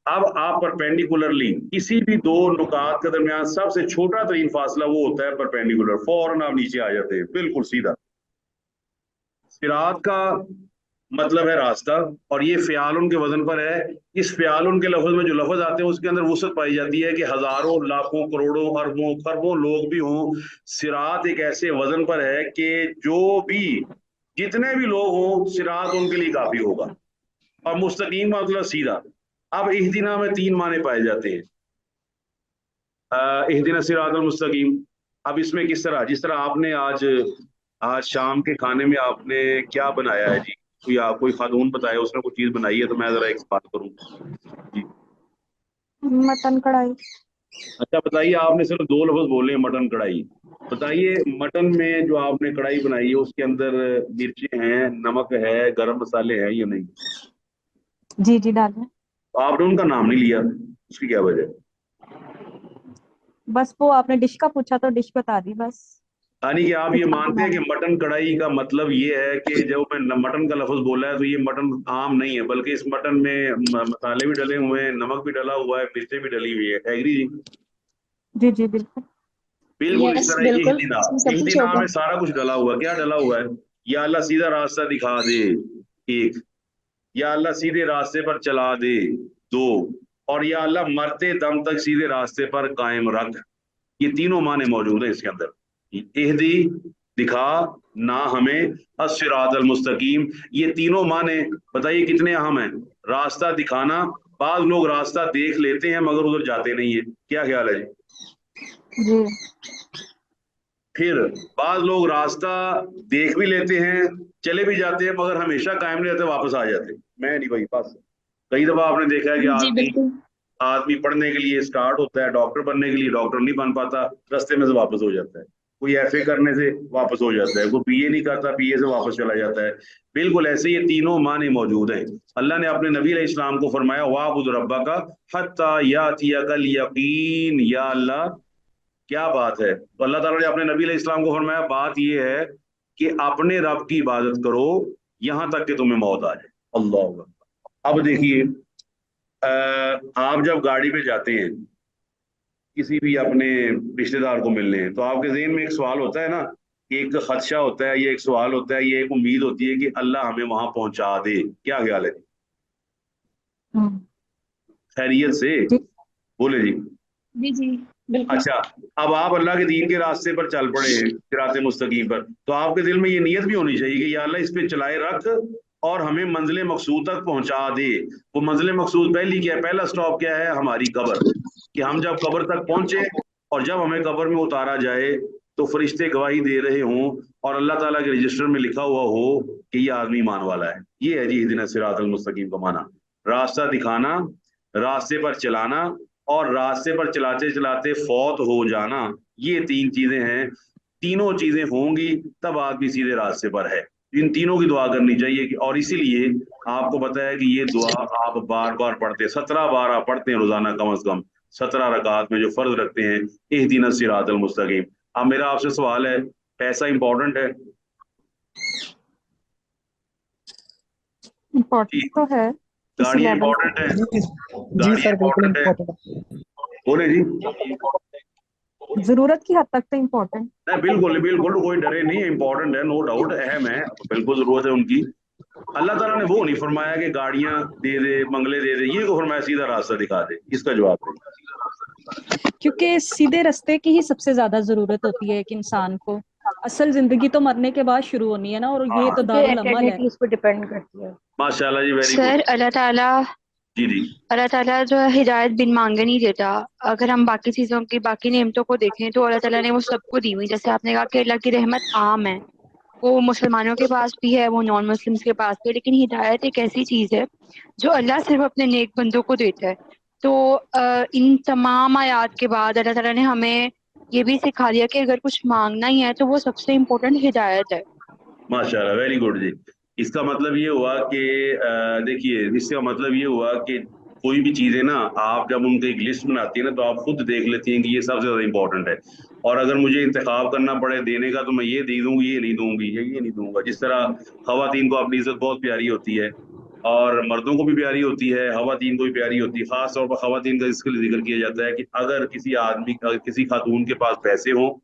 अब आप परपेंडिकुलरली किसी भी दो नुकात के दरमियान सबसे छोटा तरीन फासला वो होता है परपेंडिकुलर, फौरन आप नीचे आ जाते हैं बिल्कुल सीधा। सिरात का मतलब है रास्ता, और ये फ़ियालुन के वजन पर है। इस फ़ियालुन के लफ्ज में जो लफ्ज आते हैं उसके अंदर वुसअत पाई जाती है कि हजारों, लाखों, करोड़ों, अरबों, खरबों लोग भी हों, सिरात एक ऐसे वजन पर है कि जो भी, जितने भी लोग हों, सिरात उनके लिए काफी होगा। और मुस्तकीम मतलब सीधा। अब इहदिना में 3 माने पाए जाते हैं। इहदिना सिरातल मुस्तकीम, अब इसमें किस तरह, जिस तरह आपने आज शाम के खाने में आपने क्या बनाया है जी? कोई खातून बताए उसने कोई चीज बनाई है, तो मैं जरा एक बात करूं जी। मटन कढ़ाई। अच्छा बताइए, आपने सिर्फ 2 लफ्ज बोले हैं, मटन कढ़ाई। बताइए मटन में जो आपने कढ़ाई बनाई है उसके अंदर मिर्चें हैं, नमक है, गरम मसाले हैं या नहीं? जी जी डालें। तो आपने उनका नाम नहीं लिया, उसकी क्या वजह? बस वो आपने डिश का पूछा तो डिश बता दी बस। यानी कि आप ये मानते हैं कि मटन कढ़ाई का मतलब ये है कि जब मैं मटन का लफ्ज बोला है तो ये मटन आम नहीं है, बल्कि इस मटन में मसाले भी डले हुए हैं, नमक भी डला हुआ है, मिर्चें भी डली हुई है। एग्री जी? जी जी बिल्कुल। बिल्कुल इस यस तरह बिल्कुल, इहदिना, इसमें सब कुछ इहदिना होगा। में सारा कुछ डला हुआ है। क्या डला हुआ है? या अल्लाह सीधा रास्ता दिखा दे, एक। या अल्लाह सीधे रास्ते पर चला दे, 2। और या अल्लाह मरते दम तक सीधे रास्ते पर कायम रख। ये तीनों माने मौजूद है इसके अंदर। इहदी, दिखा, ना हमें, अस्सिरातल मुस्तकीम, ये तीनों माने बताइए कितने अहम हैं? रास्ता दिखाना, बाद लोग रास्ता देख लेते हैं मगर उधर जाते नहीं है, क्या ख्याल है जी? जी फिर बाद लोग रास्ता देख भी लेते हैं, चले भी जाते हैं, मगर हमेशा कायम नहीं रहते, वापस आ जाते। मैं नहीं भाई, बस कई दफा आपने देखा है कि जी बिल्कुल। आदमी पढ़ने के लिए स्टार्ट होता है, डॉक्टर बनने के लिए, डॉक्टर नहीं बन पाता, रास्ते में से वापस हो जाता है। कोई एफए करने से वापस हो जाता है, कोई पीए नहीं करता, पीए से वापस चला जाता है। बिल्कुल ऐसे ये तीनों माने मौजूद हैं। अल्लाह ने अपने नबी अलैहि इस्लाम को फरमाया, वाबुद रब्बका हत्ता यातियकल यकीन। या अल्लाह, क्या बात है! तो अल्लाह ताला ने अपने नबी अलैहि इस्लाम को फरमाया, बात ये है कि अपने रब की इबादत करो यहां तक कि तुम्हें मौत आ जाए। अल्लाह अकबर। अब देखिए, आप जब गाड़ी पे जाते हैं किसी भी अपने रिश्तेदार को मिलने, तो आपके ज़हन में एक सवाल होता है ना, एक खदशा होता है, ये एक सवाल होता है, ये एक उम्मीद होती है कि अल्लाह हमें वहां पहुंचा दे। क्या ख्याल है? हम्म, खैरियत से जी बोले जी। जी जी बिल्कुल। अच्छा, अब आप अल्लाह के दीन के रास्ते पर चल पड़े हैं, सिरात मुस्तकीम पर, तो आपके दिल में ये नीयत भी होनी चाहिए कि या अल्लाह इस पे चलाए रख और हमें मंजिल मकसूद तक पहुंचा दे। वो मंजिल मकसूद पहली क्या है? पहला स्टॉप क्या है? हमारी कब्र। कि हम जब कब्र तक पहुंचे और जब हमें कब्र में उतारा जाए तो फरिश्ते गवाही दे रहे हों और अल्लाह ताला के रजिस्टर में लिखा हुआ हो कि ये आदमी ईमान वाला है। ये है जी इहदिना सिरातल मुस्तकीम का माना। रास्ता दिखाना, रास्ते पर चलाना, और रास्ते पर चलाते चलाते फौत हो जाना, ये 3 चीजें हैं। तीनों चीजें होंगी तब आदमी सीधे रास्ते पर है। इन तीनों की दुआ करनी चाहिए और इसीलिए आपको पता है कि ये दुआ आप बार बार पढ़ते, 17 बार आप पढ़ते हैं रोजाना, कम से कम 17 रकात में जो फर्ज रखते हैं, इहदिना सिरातल मुस्तकीम। अब मेरा आपसे सवाल है, पैसा इंपॉर्टेंट है जी? इम्पोर्टेंट तो है किसी गाड़ियां लेवल इंपॉर्टेंट है? जी गाड़ियां सर बिल्कुल इंपॉर्टेंट है? इम्पोर्टेंट। बोले जी। पे जरूरत की हद तक तो इम्पोर्टेंट। नहीं बिल्कुल बिल्कुल, कोई डरे नहीं, इंपॉर्टेंट है, नो डाउट, अहम है, बिल्कुल जरूरत है उनकी। अल्लाह ताला ने वो नहीं फरमाया कि गाड़ियां दे दे, बंगले दे दे, ये को फरमाया सीधा रास्ता दिखा दे। इसका जवाब है क्योंकि सीधे रास्ते की ही सबसे ज्यादा जरूरत होती है एक इंसान को। असल जिंदगी तो मरने के बाद शुरू होनी है ना, और ये तो दारुल अमल है। इस पर डिपेंड करती है। माशाल्लाह जी, वेरी गुड। सर अल्लाह ताला جی جی اللہ تعالیٰ جو ہے ہدایت بن مانگے نہیں دیتا. اگر ہم باقی چیزوں کی باقی نعمتوں کو دیکھیں تو اللہ تعالیٰ نے وہ سب کو دی ہوئی. جیسے آپ نے کہا کہ اللہ کی رحمت عام ہے, وہ مسلمانوں کے پاس بھی ہے, وہ نان مسلمس کے پاس بھی ہے, لیکن ہدایت ایک ایسی چیز ہے جو اللہ صرف اپنے نیک بندوں کو دیتا ہے. تو ان تمام آیات کے بعد اللہ تعالیٰ نے ہمیں یہ بھی سکھا دیا کہ اگر کچھ مانگنا ہی ہے تو وہ سب سے امپورٹنٹ ہدایت ہے. ماشاء اللہ, ویری گڈ جی. اس کا مطلب یہ ہوا کہ دیکھیے, اس کا مطلب یہ ہوا کہ کوئی بھی چیزیں نا آپ جب ان کی ایک لسٹ بناتی ہیں نا تو آپ خود دیکھ لیتی ہیں کہ یہ سب سے زیادہ امپورٹنٹ ہے, اور اگر مجھے انتخاب کرنا پڑے دینے کا تو میں یہ دے دوں گی, یہ نہیں دوں گی, یہ نہیں دوں گا. جس طرح خواتین کو اپنی عزت بہت پیاری ہوتی ہے اور مردوں کو بھی پیاری ہوتی ہے, خواتین کو بھی پیاری ہوتی ہے. خاص طور پر خواتین کا اس کے لیے ذکر کیا جاتا ہے کہ اگر کسی آدمی کسی خاتون کے پاس پیسے ہوں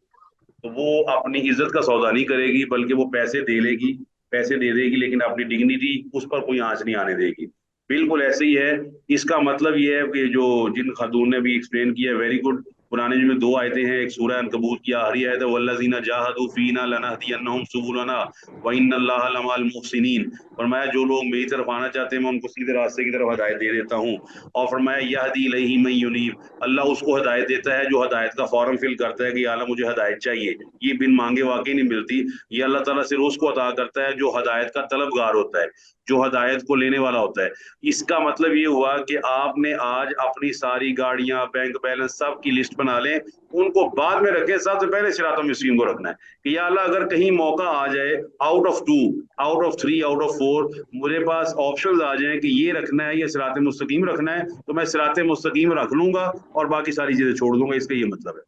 تو وہ اپنی عزت کا سودا نہیں کرے گی, بلکہ وہ پیسے دے لے گی, پیسے دے دے گی, لیکن اپنی ڈگنیٹی اس پر کوئی آنچ نہیں آنے دے گی. بالکل ایسے ہی ہے. اس کا مطلب یہ ہے کہ جو جن خاتون نے بھی ایکسپلین کیا, ویری گڈ. قرآن میں 2 آیتیں ہیں, ایک سورہ عنکبوت کی آخری آیت ہے والذین جاہدوا فینا لنہدینہم سبلنا وان اللہ لمع المحسنین. فرمایا جو لوگ میری طرف آنا چاہتے ہیں میں ان کو سیدھے راستے کی طرف ہدایت دے دیتا ہوں. اور فرمایا یہدی الیہ من ینیب, اللہ اس کو ہدایت دیتا ہے جو ہدایت کا فارم فل کرتا ہے کہ یا اللہ مجھے ہدایت چاہیے. یہ بن مانگے واقعی نہیں ملتی, یہ اللہ تعالیٰ صرف اس کو عطا کرتا ہے جو ہدایت کا طلبگار ہوتا ہے, جو ہدایت کو لینے والا ہوتا ہے. اس کا مطلب یہ ہوا کہ آپ نے آج اپنی ساری گاڑیاں, بینک بیلنس, سب کی لسٹ بنا لیں, ان کو بعد میں رکھیں. سب سے پہلے صراط المستقیم کو رکھنا ہے کہ یا اللہ اگر کہیں موقع آ جائے out of 2, out of 3, out of 4 مجھے پاس آپشنز آ جائیں کہ یہ رکھنا ہے یا صراط مستقیم رکھنا ہے, تو میں صراط مستقیم رکھ لوں گا اور باقی ساری چیزیں چھوڑ دوں گا. اس کا یہ مطلب ہے.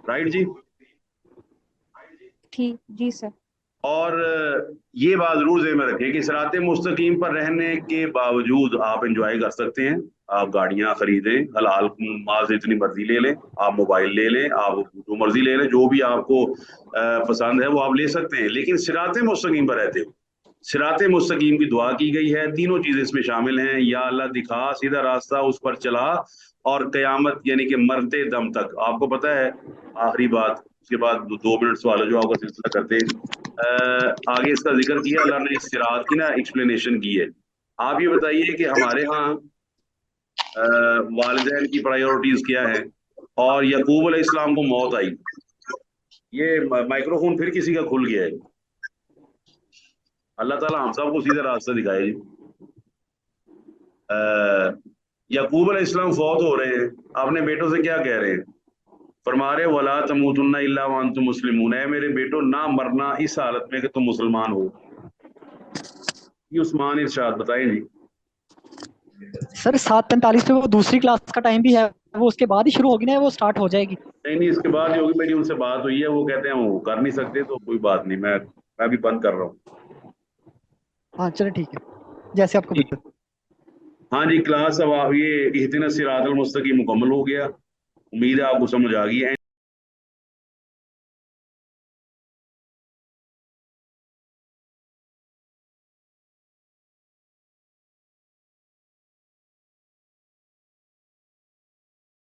رائٹ جی. ٹھیک جی سر. اور یہ بات ضرور ذہن میں رکھیں کہ صراط مستقیم پر رہنے کے باوجود آپ انجوائے کر سکتے ہیں. آپ گاڑیاں خریدیں, حلال مال سے جتنی مرضی لے لیں, آپ موبائل لے لیں, آپ جو مرضی لے لیں, جو بھی آپ کو پسند ہے وہ آپ لے سکتے ہیں, لیکن صراط مستقیم پر رہتے ہو. صراط مستقیم کی دعا کی گئی ہے, تینوں چیزیں اس میں شامل ہیں. یا اللہ دکھا سیدھا راستہ, اس پر چلا, اور قیامت یعنی کہ مرتے دم تک. آپ کو پتہ ہے آخری بات, اس کے بعد 2 منٹ سوال جو آپ کا سلسلہ کرتے ہیں, آگے اس کا ذکر کیا اللہ نے, اس صراط کی نا ایکسپلینیشن کی ہے. آپ یہ بتائیے کہ ہمارے ہاں والدین کی پرائیورٹیز کیا ہیں, اور یعقوب علیہ السلام کو موت آئی. یہ مائکرو فون پھر کسی کا کھل گیا ہے. اللہ تعالیٰ ہم سب کو سیدھا راستہ دکھائے. یعقوب علیہ السلام فوت ہو رہے ہیں, اپنے بیٹوں سے کیا کہہ رہے ہیں؟ فرما رہے ولا تموتن الا وانتم مسلمون, اے میرے بیٹو نہ مرنا اس حالت میں کہ تم مسلمان ہو. یہ عثمان ارشاد بتائیں جی. سر 7:45 پہ وہ دوسری کلاس کا ٹائم بھی ہے, وہ اس کے بعد ہی شروع ہوگی نا, وہ سٹارٹ ہو جائے گی؟ نہیں اس کے بعد ہی ہوگی. میری ان سے بات ہوئی ہے, وہ کہتے ہیں وہ کر نہیں سکتے, تو کوئی بات نہیں, میں بھی بند کر رہا ہوں. ہاں چلے ٹھیک ہے, جیسے آپ کو بہتر. ہاں جی, کلاس اب یہ اہدنا الصراط المستقیم مکمل ہو گیا. امید ہے آپ کو سمجھ آ گئی ہے.